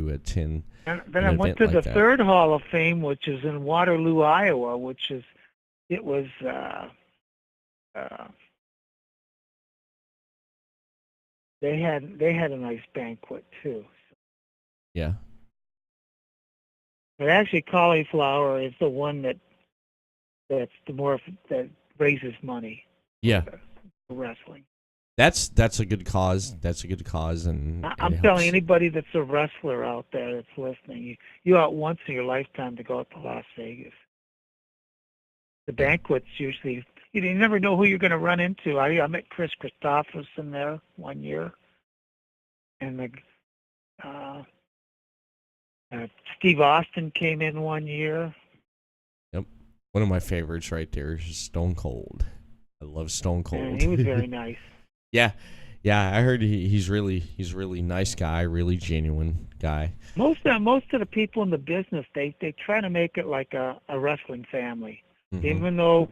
attend And then an I went event to like the that. third Hall of Fame, which is in Waterloo, Iowa, it was they had a nice banquet too. Yeah. But actually, Cauliflower is the one that's the more that raises money Yeah. for wrestling. That's a good cause. That's a good cause, and I'm it telling helps. anybody that's a wrestler out there that's listening, you out once in your lifetime to go out to Las Vegas. The Yeah. banquets usually you never know who you're going to run into. I met Chris Christopherson there one year, and uh, Steve Austin came in one year. Yep. One of my favorites right there is Stone Cold. I love Stone And Cold. he was very nice. Yeah. Yeah, I heard he's really nice guy, really genuine guy. Most of the people in the business, they try to make it like a wrestling family, Mm-hmm. even though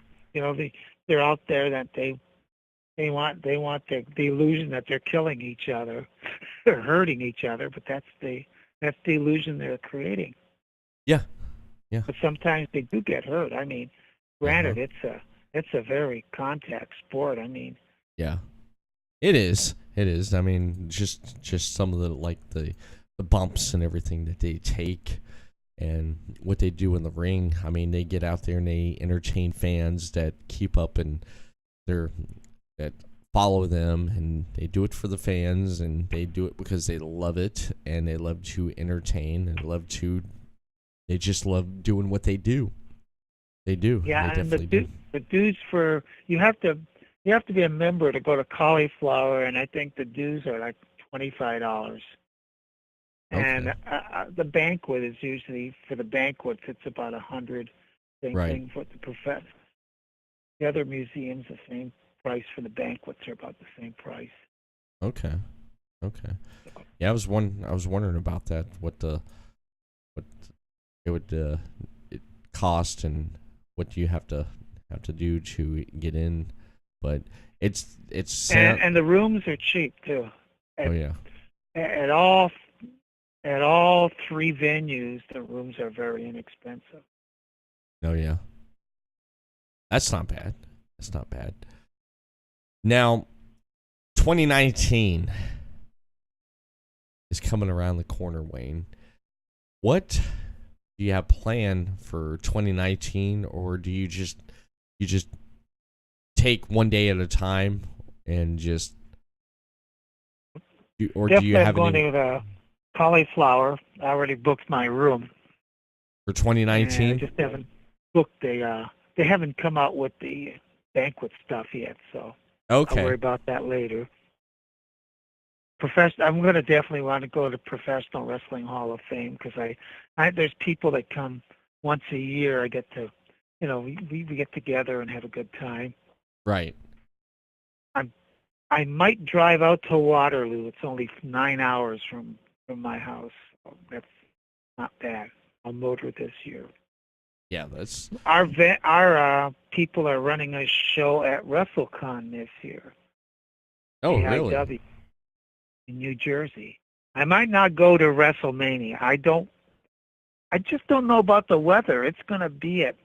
they're out there that they want the illusion that they're killing each other, they're hurting each other, but that's the illusion they're creating. Yeah. Yeah. But sometimes they do get hurt. I mean, granted, Uh-huh. it's a very contact sport. I mean, Yeah. It is. It is. I mean, just some of the bumps and everything that they take and what they do in the ring. I mean, they get out there and they entertain fans that keep up and that follow them, and they do it for the fans, and they do it because they love it, and they love to entertain, and they just love doing what they do. They do. yeah, They and definitely do. the dues for you have to be a member to go to Cauliflower, and I think the dues are like $25. And Okay. the banquet is usually for the banquets it's about 100. Same Right. thing for the other museums. The same price for the banquets are about the same price. Okay. Okay. Yeah, I was wondering about that. What it would it cost and what do you have to do to get in, but it's And the rooms are cheap too. oh yeah. At all three venues, the rooms are very inexpensive. Oh yeah. That's not bad. That's not bad. Now, 2019 is coming around the corner, Wayne. What do you have planned for 2019, or do you just take one day at a time and just do you Definitely, I'm have going any to the Cauliflower. I already booked my room, for and I 2019? just haven't booked they haven't come out with the banquet stuff yet, so I'll worry Okay. about that later. I'm going to definitely want to go to Professional Wrestling Hall of Fame because there's people that come once a year. I get to, we get together and have a good time. Right. I might drive out to Waterloo. It's only 9 hours from my house. So Not bad. I'll motor this year. Yeah, that's Our people are running a show at WrestleCon this year. oh really? AIW in New Jersey. I might not go to WrestleMania. I just don't know about the weather. It's going to be at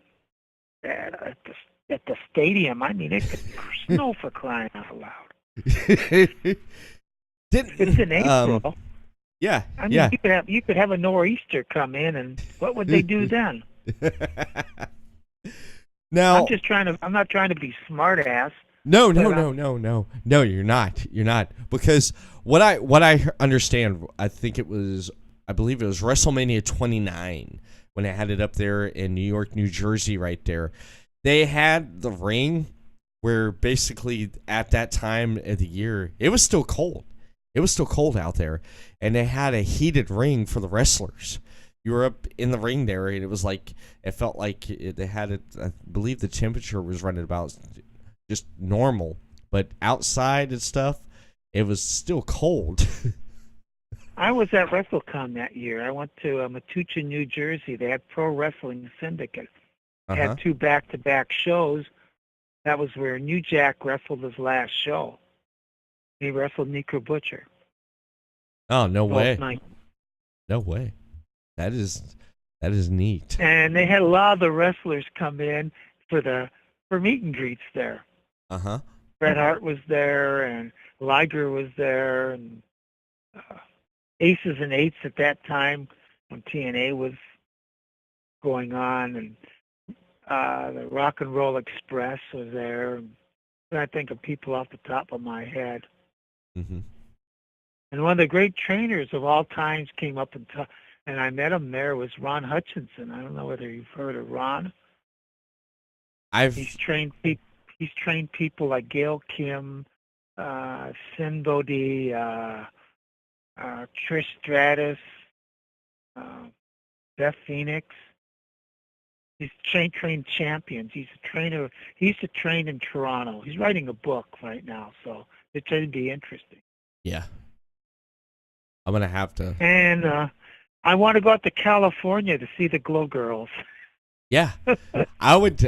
the stadium. I mean, it could snow for crying out loud. It's in April. Yeah, I mean, yeah. you could have a nor'easter come in, and what would they do then? Now, I'm not trying to be smart ass. No. You're not. You're not, because what I understand, I believe it was WrestleMania 29 when they had it up there in New York, New Jersey, right there. They had the ring where basically at that time of the year it was still cold. It was still cold out there, and they had a heated ring for the wrestlers. You were up in the ring there, and it felt like they had it. I believe the temperature was running about just normal, but outside and stuff, it was still cold. I was at WrestleCon that year. I went to Metuchen, New Jersey. They had Pro Wrestling Syndicate. They had 2 back-to-back shows. That was where New Jack wrestled his last show. He wrestled Necro Butcher. Oh, no way. Night. No way. That is neat. And they had a lot of the wrestlers come in for meet and greets there. Uh-huh. Bret Hart was there, and Liger was there, and Aces and Eights at that time when TNA was going on, and the Rock and Roll Express was there. And I think of people off the top of my head. Mm-hmm. And one of the great trainers of all times came up and I met him there, was Ron Hutchinson. I don't know whether you've heard of Ron. He's trained people like Gail Kim, Sin Bodhi, Trish Stratus, Beth Phoenix. He's trained champions. He's a trainer. He used to train in Toronto. He's writing a book right now, so it's going to be interesting. Yeah. I'm going to have to. And I want to go out to California to see the Glow Girls. Yeah. I'd love to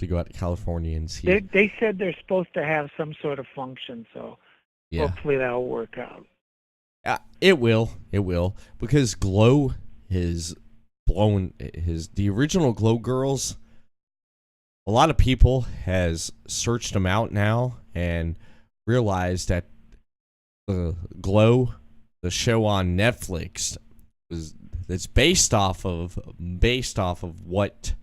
go out to California and see. They said they're supposed to have some sort of function, so hopefully that'll work out. It will, because Glow is blown. The original Glow Girls, a lot of people has searched them out now and realized that the Glow, the show on Netflix, it's based off of what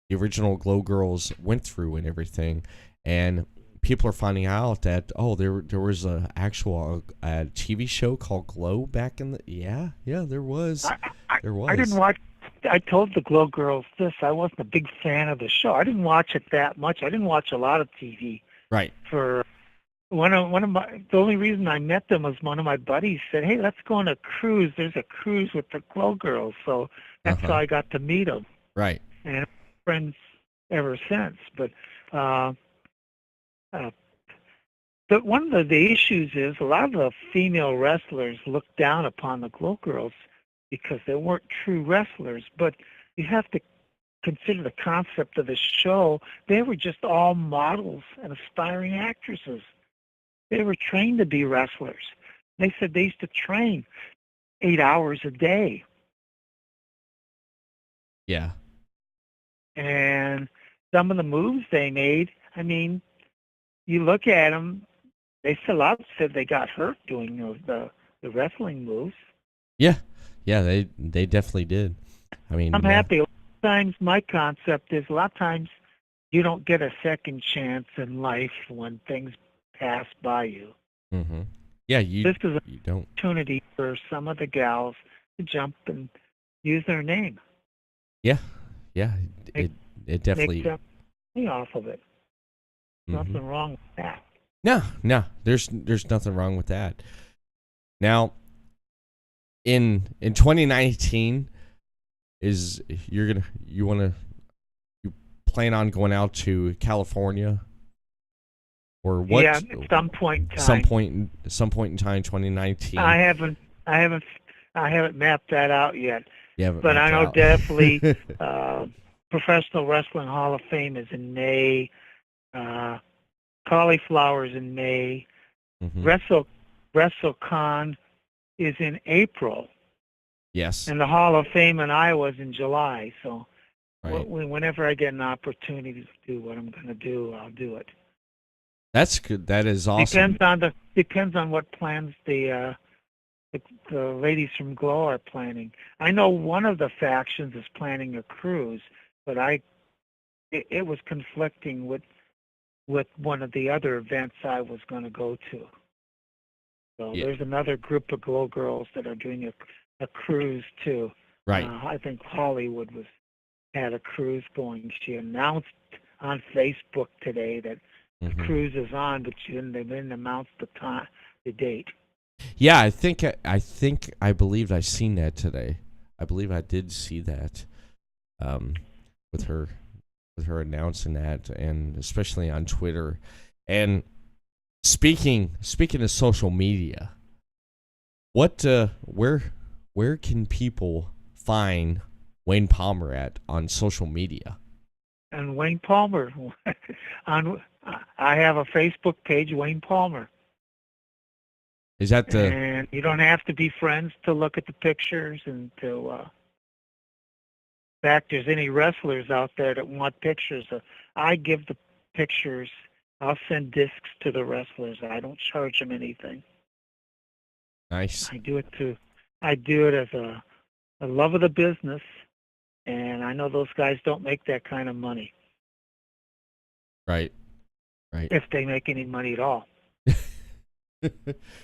the original Glow Girls went through and everything. And people are finding out that there was a actual TV show called Glow back in the there was. I didn't watch. I told the Glow Girls this. I wasn't a big fan of the show. I didn't watch it that much. I didn't watch a lot of TV. Right. For the only reason I met them was one of my buddies said, "Hey, let's go on a cruise. There's a cruise with the Glow Girls." So that's how I got to meet them. Right. And I'm friends ever since. But one of the issues is a lot of the female wrestlers look down upon the Glow Girls because they weren't true wrestlers. But you have to consider the concept of the show. They were just all models and aspiring actresses. They were trained to be wrestlers. They said they used to train 8 hours a day. Yeah. And some of the moves they made, I mean, you look at them, they still out said they got hurt doing the wrestling moves. Yeah. Yeah, they definitely did. I mean, I'm happy. A lot of times my concept is a lot of times you don't get a second chance in life when things pass by you. Mm-hmm. Yeah, this is you don't. Opportunity for some of the gals to jump and use their name. Yeah, yeah, it definitely. Make money off of it. Mm-hmm. Nothing wrong with that. No, there's nothing wrong with that. Now, in 2019, you plan on going out to California? Or what? Yeah, at some point in time. Some point in time, 2019. I haven't I haven't mapped that out yet. You haven't But I know mapped out. definitely Professional Wrestling Hall of Fame is in May. Cauliflower's in May. Mhm. WrestleCon is in April. Yes. And the Hall of Fame in Iowa is in July. So Right. whenever I get an opportunity to do what I'm going to do, I'll do it. That's good. That is awesome. Depends on what plans the ladies from Glow are planning. I know one of the factions is planning a cruise, but it was conflicting with one of the other events I was going to go to. So Yeah. there's another group of Glow girls that are doing a cruise too. Right. I think Hollywood had a cruise going. She announced on Facebook today that the Mhm. cruise is on, but they didn't announce the date. Yeah, I believe I seen that today. I believe I did see that. Um, with her announcing that, and especially on Twitter. And speaking of social media, what where can people find Wayne Palmer at on social media? And Wayne Palmer, I have a Facebook page, Wayne Palmer. Is that the And you don't have to be friends to look at the pictures and to. In fact, there's any wrestlers out there that want pictures. I give the pictures. I'll send discs to the wrestlers. I don't charge them anything. nice? I do it as a love of the business, and I know those guys don't make that kind of money Right. if they make any money at all.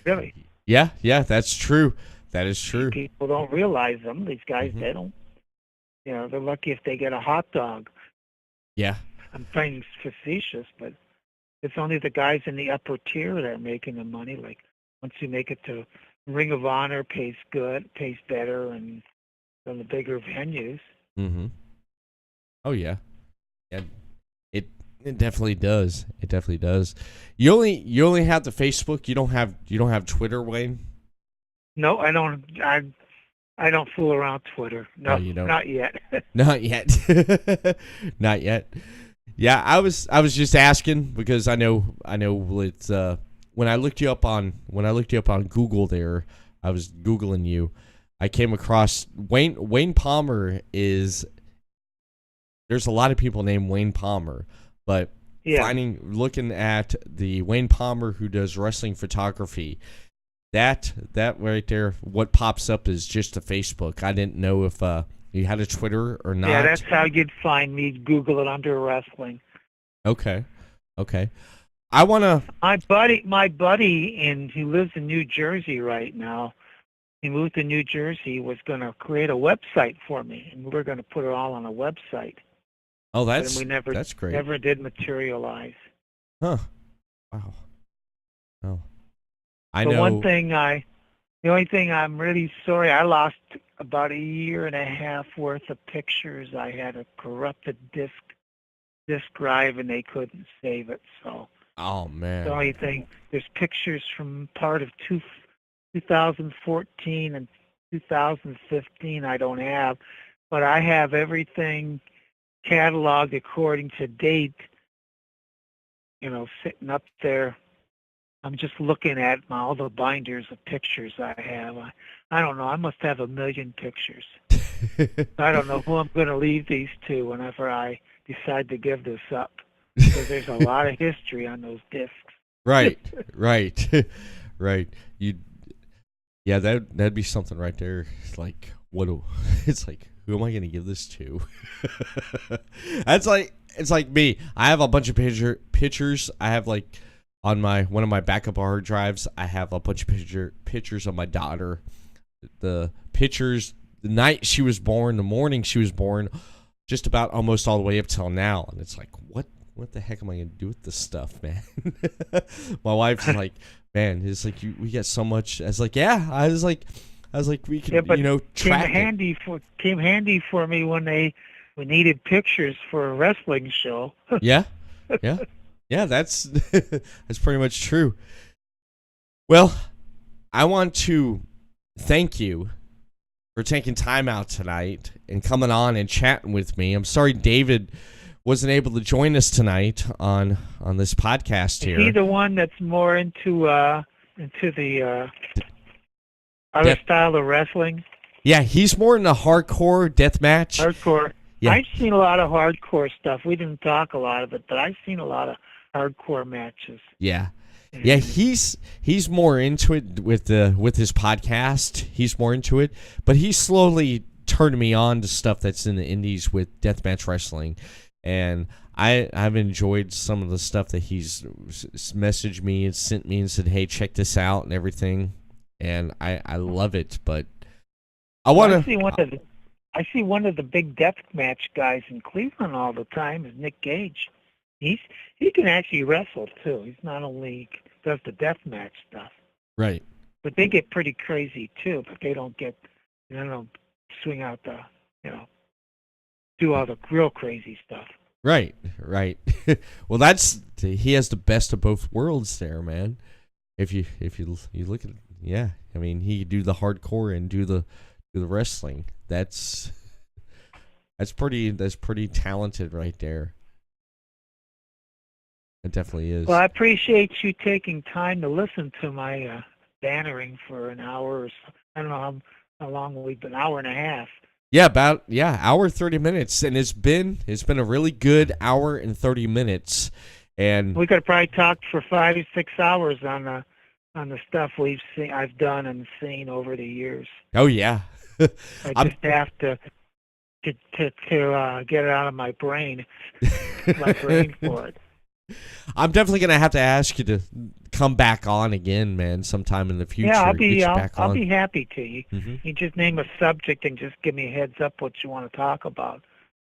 Really. Yeah, that's true. That is true. People don't realize them. These guys, Mhm. they don't. They're lucky if they get a hot dog. Yeah. I'm being facetious, but it's only the guys in the upper tier that are making the money. Like once you make it to Ring of Honor, pays better, and than the bigger venues. Mhm. Oh yeah. Yeah. It it definitely does. It definitely does. You only have the Facebook. You don't have Twitter, Wayne. No, I don't. I don't fool around Twitter. Oh, No, you don't. not yet. Not yet. Not yet. Yeah, I was just asking because I know it's when I looked you up on Google there, I was Googling you. I came across Wayne Palmer is there's a lot of people named Wayne Palmer, but Yeah. looking at the Wayne Palmer who does wrestling photography, that right there, what pops up is just a Facebook. I didn't know if you had a Twitter or not. Yeah, that's how you'd find me. Google it under wrestling. Okay. I wanna. My buddy who lives in New Jersey right now, he moved to New Jersey, was going to create a website for me, and we were going to put it all on a website. Oh, But we that's great. never did materialize. Huh. Wow. Oh. I But know. the only thing I'm really sorry, I lost about a year and a half worth of pictures. I had a corrupted disk drive, and they couldn't save it. So Oh man. the only thing, there's pictures from part of 2014 and 2015 I don't have, but I have everything cataloged according to date, sitting up there. I'm just looking at all the binders of pictures I have. I don't know. I must have 1 million pictures. I don't know who I'm going to leave these to whenever I decide to give this up, because there's a lot of history on those discs. Right. Right. Yeah, that'd be something right there. It's like it's like, who am I gonna give this to? It's like me. I have a bunch of pictures. I have like on one of my backup hard drives. I have a bunch of pictures of my daughter. The pictures the night she was born, the morning she was born, just about almost all the way up till now. And it's like, what the heck am I gonna do with this stuff, man? My wife's like, man, it's like we get so much. I was like, yeah. I was like, we can, track came handy for me when we needed pictures for a wrestling show. Yeah. That's that's pretty much true. Well, I want to thank you for taking time out tonight and coming on and chatting with me. I'm sorry David wasn't able to join us tonight on this podcast here. Is he the one that's more into the other style of wrestling? Yeah, he's more in the hardcore deathmatch. Hardcore. Yeah. I've seen a lot of hardcore stuff. We didn't talk a lot of it, but I've seen a lot of hardcore matches. Yeah. Yeah, he's more into it with his podcast. He's more into it, but he slowly turned me on to stuff that's in the indies with deathmatch wrestling, and I've enjoyed some of the stuff that he's messaged me and sent me and said, "Hey, check this out," and everything, and I love it. But I want to. I see one of the big deathmatch guys in Cleveland all the time is Nick Gage. He can actually wrestle too. He's not only does the deathmatch stuff, right? But they get pretty crazy too. But they don't swing out do all the real crazy stuff. Right. Well, he has the best of both worlds there, man. If you look at it, yeah, I mean, he could do the hardcore and do the wrestling. That's pretty talented right there. It definitely is. Well, I appreciate you taking time to listen to my bannering for an hour or so. I don't know how long we've been, hour and a half. Yeah, hour 30 minutes, and it's been a really good hour and 30 minutes. And we could have probably talked for 5 or 6 hours on the stuff I've done and seen over the years. Oh yeah. I just have to get it out of my brain. My brain for it. I'm definitely gonna have to ask you to come back on again, man, sometime in the future. Yeah, I'll be happy to. Mm-hmm. You just name a subject and just give me a heads up what you want to talk about.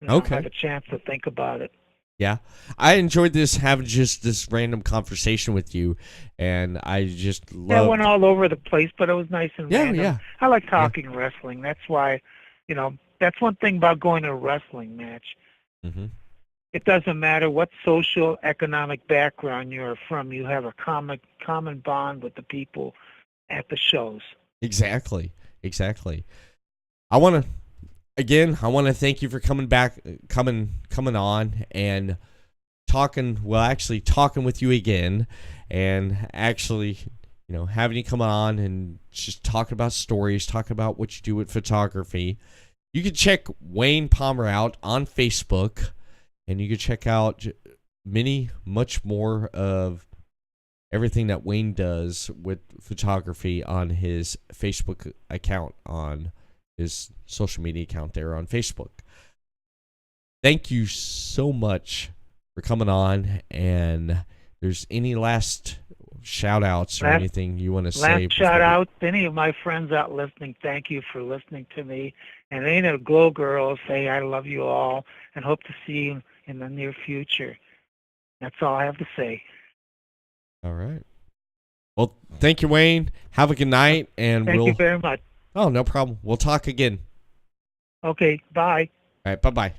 Okay. I'll have a chance to think about it. Yeah, I enjoyed having just this random conversation with you, and I just love. Yeah, it went all over the place, but it was nice and random. Yeah. I like talking wrestling. That's why, that's one thing about going to a wrestling match. Mm-hmm. It doesn't matter what social, economic background you're from. You have a common bond with the people at the shows. Exactly. I want to thank you for coming on and talking with you again, and actually, having you come on and just talk about stories, talk about what you do with photography. You can check Wayne Palmer out on Facebook. And you can check out much more of everything that Wayne does with photography on his Facebook account, on his social media account there on Facebook. Thank you so much for coming on. And there's any last shout-outs or anything you want to say? Last shout-out, any of my friends out listening, thank you for listening to me. And any of the Glow Girls, say I love you all and hope to see you in the near future. That's all I have to say. All right. Well, thank you, Wayne. Have a good night, and thank you very much. Oh, no problem. We'll talk again. Okay, bye. All right, bye-bye.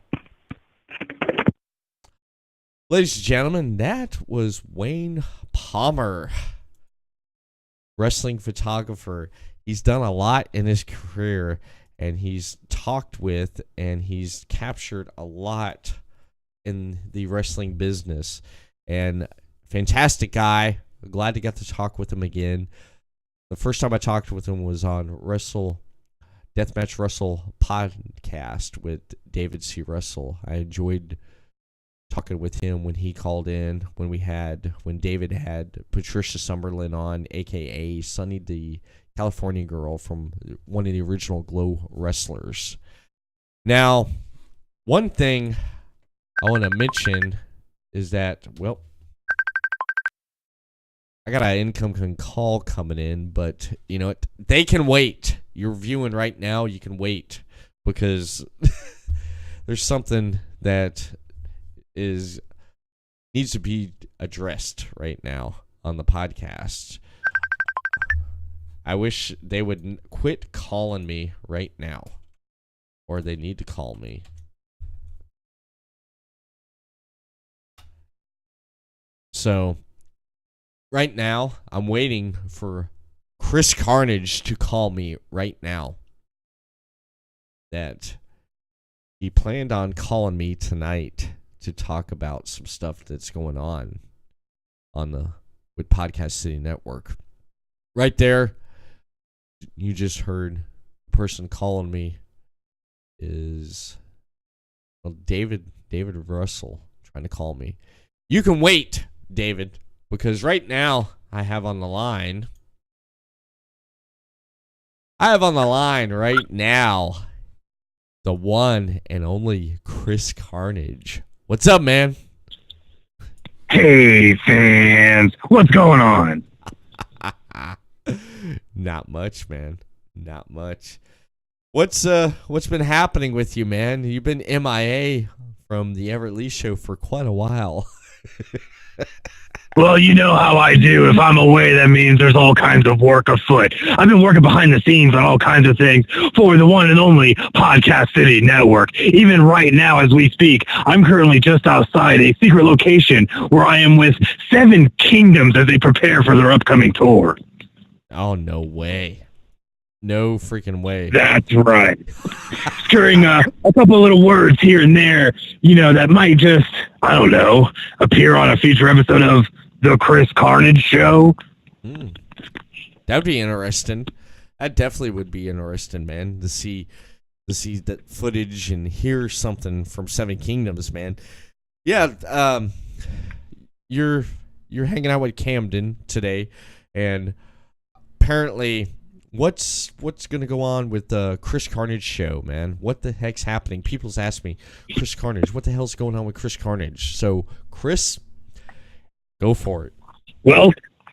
Ladies and gentlemen, that was Wayne Palmer, wrestling photographer. He's done a lot in his career, and he's talked with and he's captured a lot in the wrestling business. And fantastic guy. Glad to get to talk with him again. The first time I talked with him was on Deathmatch Wrestle podcast with David C. Russell. I enjoyed talking with him when he called in, when David had Patricia Summerlin on, aka Sunny the California Girl, from one of the original Glow wrestlers. Now, one thing I want to mention is that, well, I got an incoming call coming in, but you know what? They can wait. You're viewing right now, you can wait, because there's something that needs to be addressed right now on the podcast. I wish they would quit calling me right now, or they need to call me. So right now, I'm waiting for Chris Carnage to call me right now. that he planned on calling me tonight to talk about some stuff that's going on with Podcast City Network. Right there, you just heard the person calling me is David Russell trying to call me. You can wait, David, because right now I have on the line right now the one and only Chris Carnage. What's up, man? Hey, fans. What's going on? Not much, man. Not much. What's been happening with you, man? You've been MIA from the Everett Lee Show for quite a while. Well, you know how I do. If I'm away, that means there's all kinds of work afoot. I've been working behind the scenes on all kinds of things for the one and only Podcast City Network. Even right now, as we speak, I'm currently just outside a secret location where I am with Seven Kingdoms as they prepare for their upcoming tour. Oh, no way. No freaking way. That's right. During a couple of little words here and there, that might just, I don't know, appear on a future episode of The Chris Carnage Show. That would be interesting. That definitely would be interesting, man, to see that footage and hear something from Seven Kingdoms, man. Yeah, you're hanging out with Camden today, and apparently what's going to go on with the Chris Carnage show, man? What the heck's happening? People's asked me, Chris Carnage, what the hell's going on with Chris Carnage? So, Chris, go for it. Well,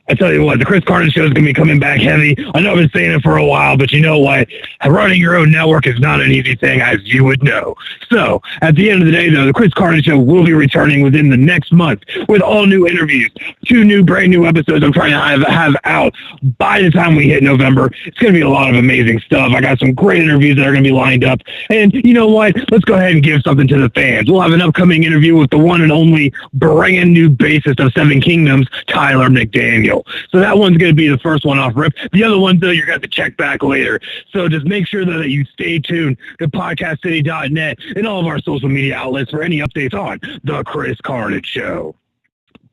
I tell you what, the Chris Carnage show is going to be coming back heavy. I know I've been saying it for a while, but you know what? Running your own network is not an easy thing, as you would know. So, at the end of the day, though, the Chris Carnage show will be returning within the next month with all new interviews, 2 brand new episodes I'm trying to have out by the time we hit November. It's going to be a lot of amazing stuff. I got some great interviews that are going to be lined up. And you know what? Let's go ahead and give something to the fans. We'll have an upcoming interview with the one and only brand new bassist of Seven Kingdoms, Tyler McDaniel. So that one's going to be the first one off rip. The other ones, though, you're going to have to check back later. So just make sure that you stay tuned to podcastcity.net and all of our social media outlets for any updates on the Chris Carnage show.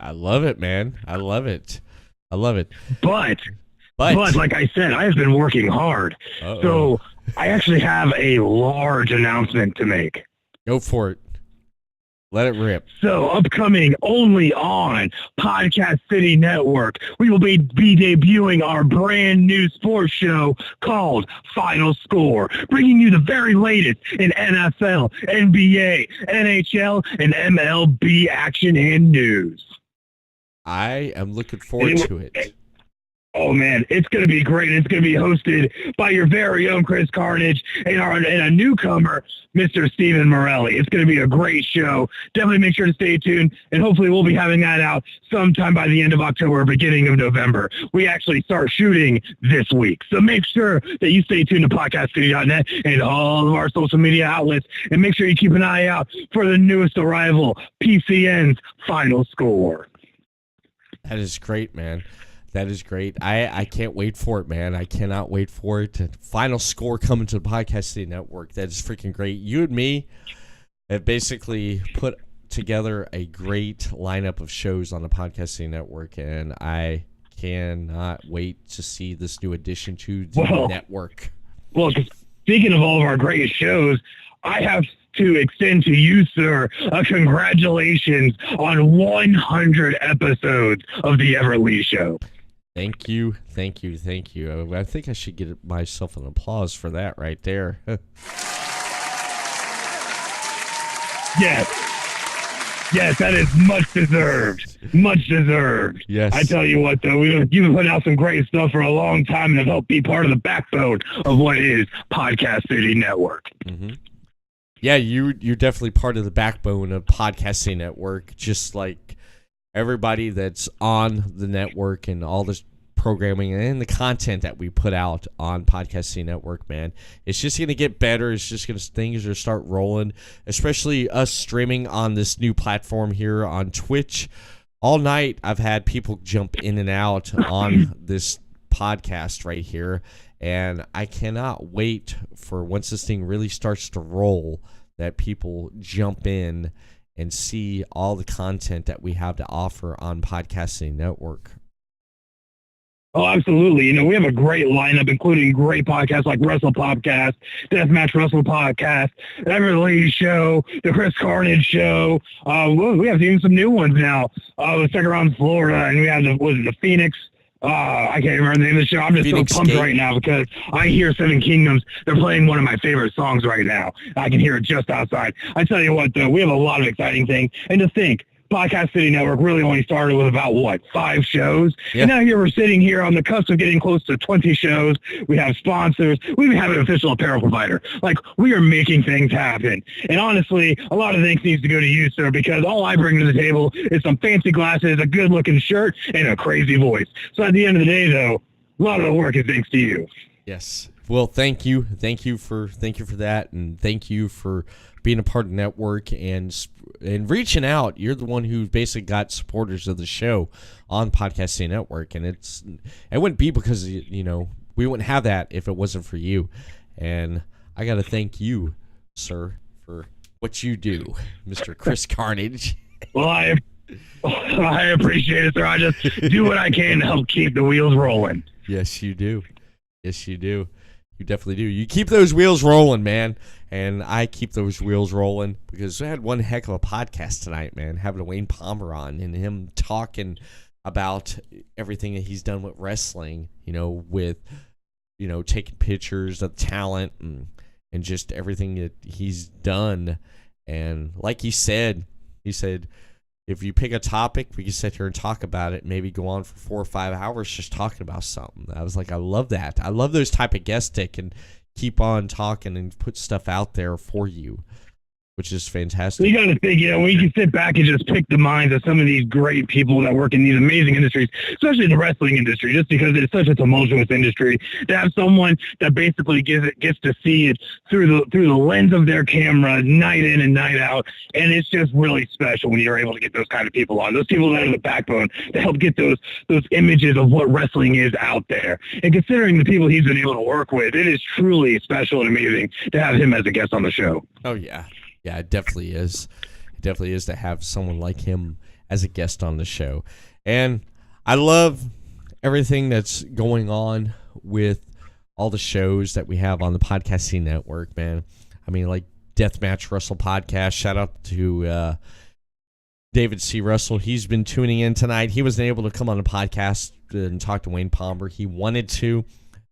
I love it, man. I love it. But like I said, I have been working hard. Uh-oh. So I actually have a large announcement to make. Go for it. Let it rip. So, upcoming only on Podcast City Network, we will be debuting our brand new sports show called Final Score, bringing you the very latest in NFL, NBA, NHL, and MLB action and news. I am looking forward to it. Oh, man, it's going to be great. It's going to be hosted by your very own Chris Carnage and a newcomer, Mr. Stephen Morelli. It's going to be a great show. Definitely make sure to stay tuned, and hopefully we'll be having that out sometime by the end of October or beginning of November. We actually start shooting this week. So make sure that you stay tuned to podcastcity.net and all of our social media outlets, and make sure you keep an eye out for the newest arrival, PCN's Final Score. That is great, man. That is great. I can't wait for it, man. I cannot wait for it. Final Score coming to the Podcast City Network. That is freaking great. You and me have basically put together a great lineup of shows on the Podcast City Network, and I cannot wait to see this new addition to the network. Well, speaking of all of our great shows, I have to extend to you, sir, a congratulations on 100 episodes of the Everett Lee Show. Thank you. I think I should get myself an applause for that right there. Yes, that is much deserved. Yes. I tell you what, though, you've been putting out some great stuff for a long time and have helped be part of the backbone of what is Podcast City Network. Mm-hmm. Yeah, you're definitely part of the backbone of Podcast City Network, just like everybody that's on the network and all this programming and the content that we put out on Podcast City Network, man. It's just going to get better. It's just going to, things are going to start rolling, especially us streaming on this new platform here on Twitch. All night, I've had people jump in and out on this podcast right here. And I cannot wait for once this thing really starts to roll that people jump in and see all the content that we have to offer on Podcasting Network. Oh, absolutely. You know, we have a great lineup, including great podcasts like Wrestle Podcast, Deathmatch Wrestle Podcast, Everett Lee Show, the Chris Carnage Show. We have even some new ones now. The second round Florida, and we have the Phoenix. I can't remember the name of the show. I'm just Phoenix so pumped Gate. right now because I hear Seven Kingdoms. They're playing one of my favorite songs right now. I can hear it just outside. I tell you what, though, we have a lot of exciting things. And to think, Podcast City Network really only started with about, 5 shows? Yeah. And now here we're sitting here on the cusp of getting close to 20 shows. We have sponsors. We even have an official apparel provider. Like, we are making things happen. And honestly, a lot of thanks needs to go to you, sir, because all I bring to the table is some fancy glasses, a good-looking shirt, and a crazy voice. So at the end of the day, though, a lot of the work is thanks to you. Yes. Well, thank you for that, and thank you for being a part of the network and reaching out. You're the one who basically got supporters of the show on Podcasting Network, and it wouldn't be because we wouldn't have that if it wasn't for you. And I got to thank you, sir, for what you do, Mr. Chris Carnage. Well, I appreciate it, sir. I just do what I can to help keep the wheels rolling. Yes, you do. Yes, you do. You definitely do. You keep those wheels rolling, man. And I keep those wheels rolling because I had one heck of a podcast tonight, man, having Wayne Palmer on and him talking about everything that he's done with wrestling, with, taking pictures of talent and just everything that he's done. And like he said, if you pick a topic, we can sit here and talk about it, maybe go on for 4 or 5 hours just talking about something. I was like, I love that. I love those type of guests that can keep on talking and put stuff out there for you, which is fantastic. You got to think, when you can sit back and just pick the minds of some of these great people that work in these amazing industries, especially the wrestling industry, just because it's such a tumultuous industry, to have someone that basically gets to see it through the lens of their camera night in and night out. And it's just really special when you're able to get those kind of people on, those people that are the backbone to help get those images of what wrestling is out there. And considering the people he's been able to work with, it is truly special and amazing to have him as a guest on the show. Oh, yeah. Yeah, it definitely is. It definitely is to have someone like him as a guest on the show. And I love everything that's going on with all the shows that we have on the Podcasting Network, man. I mean, like Deathmatch Wrestle Podcast. Shout out to David C. Russell. He's been tuning in tonight. He wasn't able to come on the podcast and talk to Wayne Palmer. He wanted to,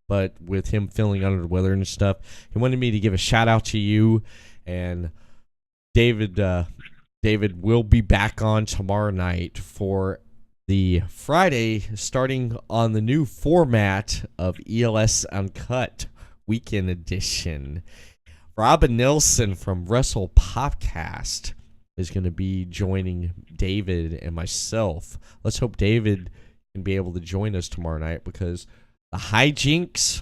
but with him feeling under the weather and stuff, he wanted me to give a shout out to you. And David will be back on tomorrow night for the Friday, starting on the new format of ELS Uncut Weekend Edition. Robin Nilsson from Wrestle Popcast is going to be joining David and myself. Let's hope David can be able to join us tomorrow night because the hijinks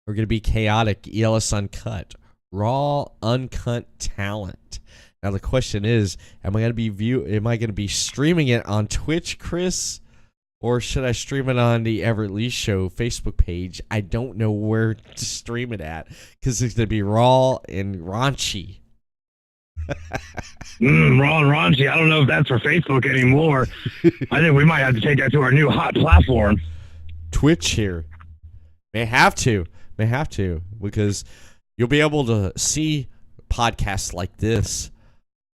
are going to be chaotic. ELS Uncut. Raw, uncut talent. Now the question is, am I going to be streaming it on Twitch, Chris, or should I stream it on the Everett Lee Show Facebook page? I don't know where to stream it at because it's going to be raw and raunchy. Raw and raunchy. I don't know if that's for Facebook anymore. I think we might have to take that to our new hot platform. Twitch here. May have to because you'll be able to see podcasts like this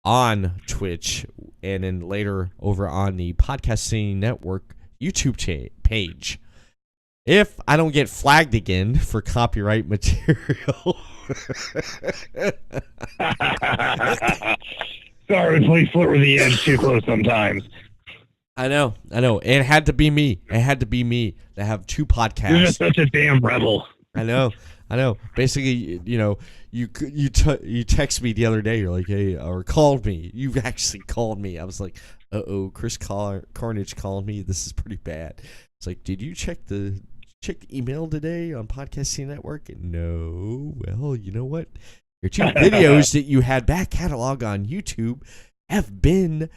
on Twitch and then later over on the Podcasting Network YouTube page. If I don't get flagged again for copyright material. Sorry, please flirt with the edge too close sometimes. I know. It had to be me. to have 2 podcasts. You're just such a damn rebel. I know. Basically, you text me the other day. You're like, hey, or called me. You actually called me. I was like, Chris Carnage called me. This is pretty bad. It's like, did you check the email today on Podcasting Network? No. Well, you know what? Your 2 videos that you had back catalog on YouTube have been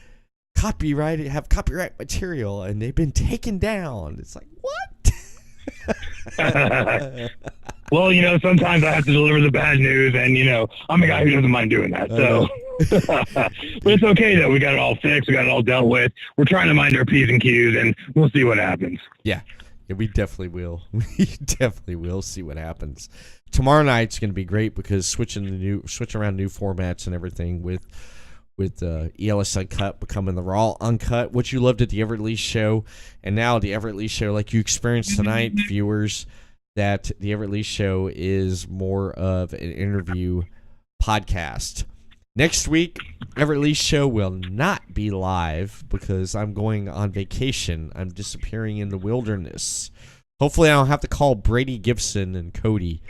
copyright material, and they've been taken down. It's like, what? Well, sometimes I have to deliver the bad news, and, I'm a guy who doesn't mind doing that. So, but it's okay, though. We got it all fixed. We got it all dealt with. We're trying to mind our P's and Q's, and we'll see what happens. Yeah, we definitely will. We definitely will see what happens. Tomorrow night's going to be great because switching around new formats and everything with ELS Uncut becoming the Raw Uncut, what you loved at the Everett Lee Show, and now the Everett Lee Show, like you experienced tonight, viewers, that the Everett Lee Show is more of an interview podcast. Next week, Everett Lee Show will not be live because I'm going on vacation. I'm disappearing in the wilderness. Hopefully, I don't have to call Brady Gibson and Cody.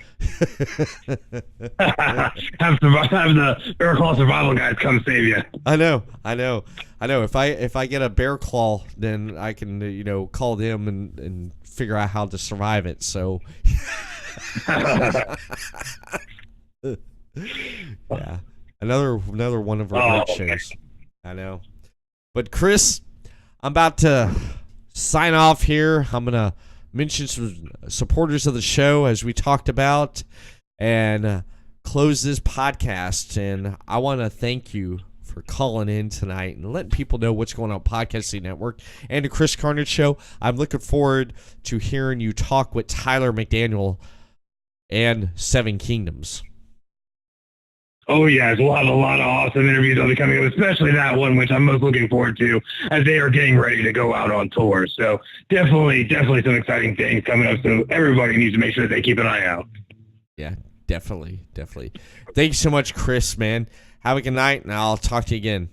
have the Bear Claw survival guys come save you. I know. If I get a bear claw, then I can call them and figure out how to survive it. So, yeah, another one of our great shows. I know, but Chris, I'm about to sign off here. I'm gonna mention some supporters of the show as we talked about and close this podcast. And I want to thank you for calling in tonight and letting people know what's going on Podcasting Network and the Chris Carnage Show. I'm looking forward to hearing you talk with Tyler McDaniel and Seven Kingdoms. Oh, yes. We'll have a lot of awesome interviews that'll be coming up, especially that one, which I'm most looking forward to as they are getting ready to go out on tour. So definitely some exciting things coming up. So everybody needs to make sure that they keep an eye out. Yeah, definitely. Thank you so much, Chris, man. Have a good night, and I'll talk to you again.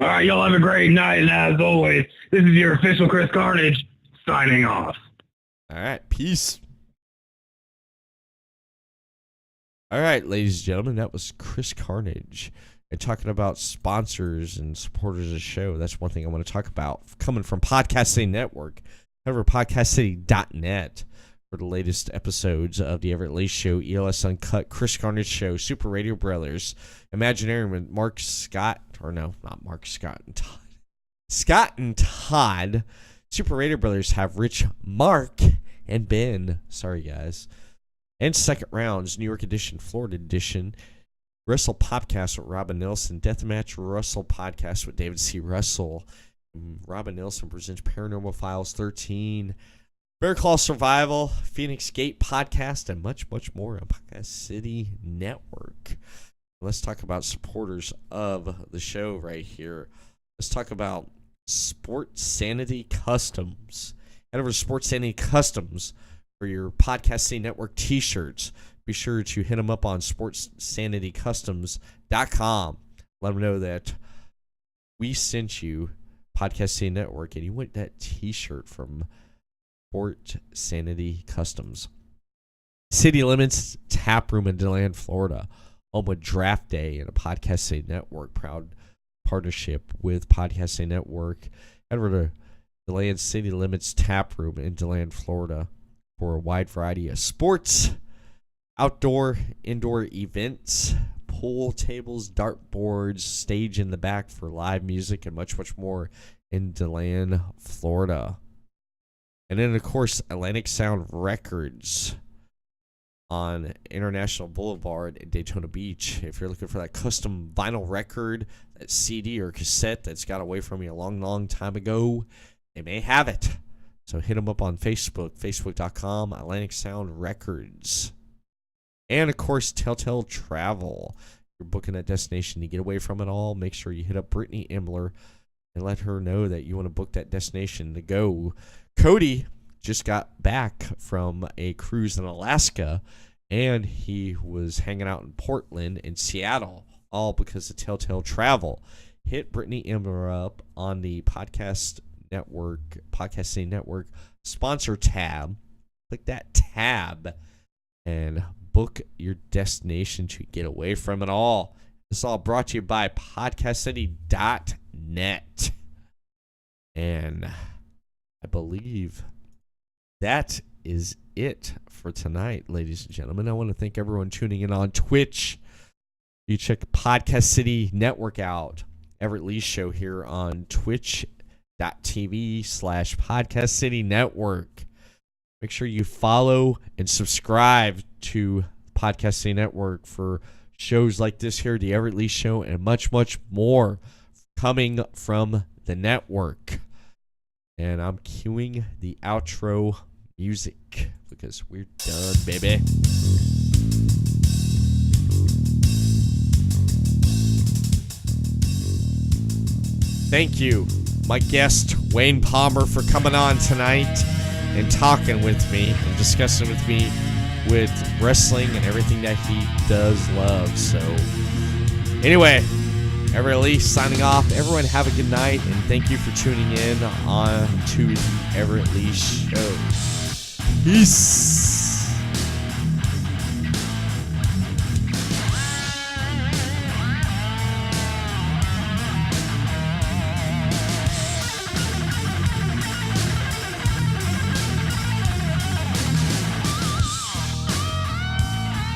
All right, y'all have a great night. And as always, this is your official Chris Carnage signing off. All right, peace. All right, ladies and gentlemen, that was Chris Carnage. And talking about sponsors and supporters of the show, that's one thing I want to talk about. Coming from Podcasting Network, over podcastcity.net for the latest episodes of the Everett Lee Show, ELS Uncut, Chris Carnage Show, Super Radio Brothers, Imaginarium with Mark Scott, or no, not Mark Scott and Todd. Scott and Todd. Super Radio Brothers have Rich, Mark, and Ben. Sorry, guys. And Second Rounds, New York edition, Florida edition. Russell Podcast with Robin Nelson. Deathmatch Russell Podcast with David C. Russell. Robin Nelson presents Paranormal Files 13. Bear Claw Survival, Phoenix Gate Podcast, and much, much more on Podcast City Network. Let's talk about supporters of the show right here. Let's talk about Sports Sanity Customs. Head over to Sports Sanity Customs for your Podcasting Network t-shirts. Be sure to hit them up on sportssanitycustoms.com. Let them know that we sent you Podcasting Network and you want that t-shirt from Sport Sanity Customs. City Limits Tap Room in DeLand, Florida. Home with Draft Day and a Podcasting Network. Proud partnership with Podcasting Network. Head over to DeLand City Limits Tap Room in DeLand, Florida for a wide variety of sports, outdoor, indoor events, pool tables, dartboards, stage in the back for live music, and much, much more in DeLand, Florida. And then, of course, Atlantic Sound Records on International Boulevard in Daytona Beach. If you're looking for that custom vinyl record, that CD or cassette that's got away from you a long, long time ago, they may have it. So hit them up on Facebook, facebook.com, Atlantic Sound Records. And, of course, Telltale Travel. If you're booking a destination to get away from it all, make sure you hit up Brittany Imler and let her know that you want to book that destination to go. Cody just got back from a cruise in Alaska, and he was hanging out in Portland and Seattle, all because of Telltale Travel. Hit Brittany Imler up on the Podcasting Network sponsor tab. Click that tab and book your destination to get away from it all. This is all brought to you by podcastcity.net. And I believe that is it for tonight, ladies and gentlemen. I want to thank everyone tuning in on Twitch. You check Podcast City Network out. Everett Lee Show here on twitch.tv/Podcast City Network. Make sure you follow and subscribe to Podcasting Network for shows like this here, the Everett Lee Show, and much, much more coming from the network. And I'm cueing the outro music because we're done, baby. Thank you, my guest, Wayne Palmer, for coming on tonight and talking with me and discussing with me with wrestling and everything that he does love. So, anyway, Everett Lee signing off. Everyone have a good night, and thank you for tuning in on to the Everett Lee Show. Peace.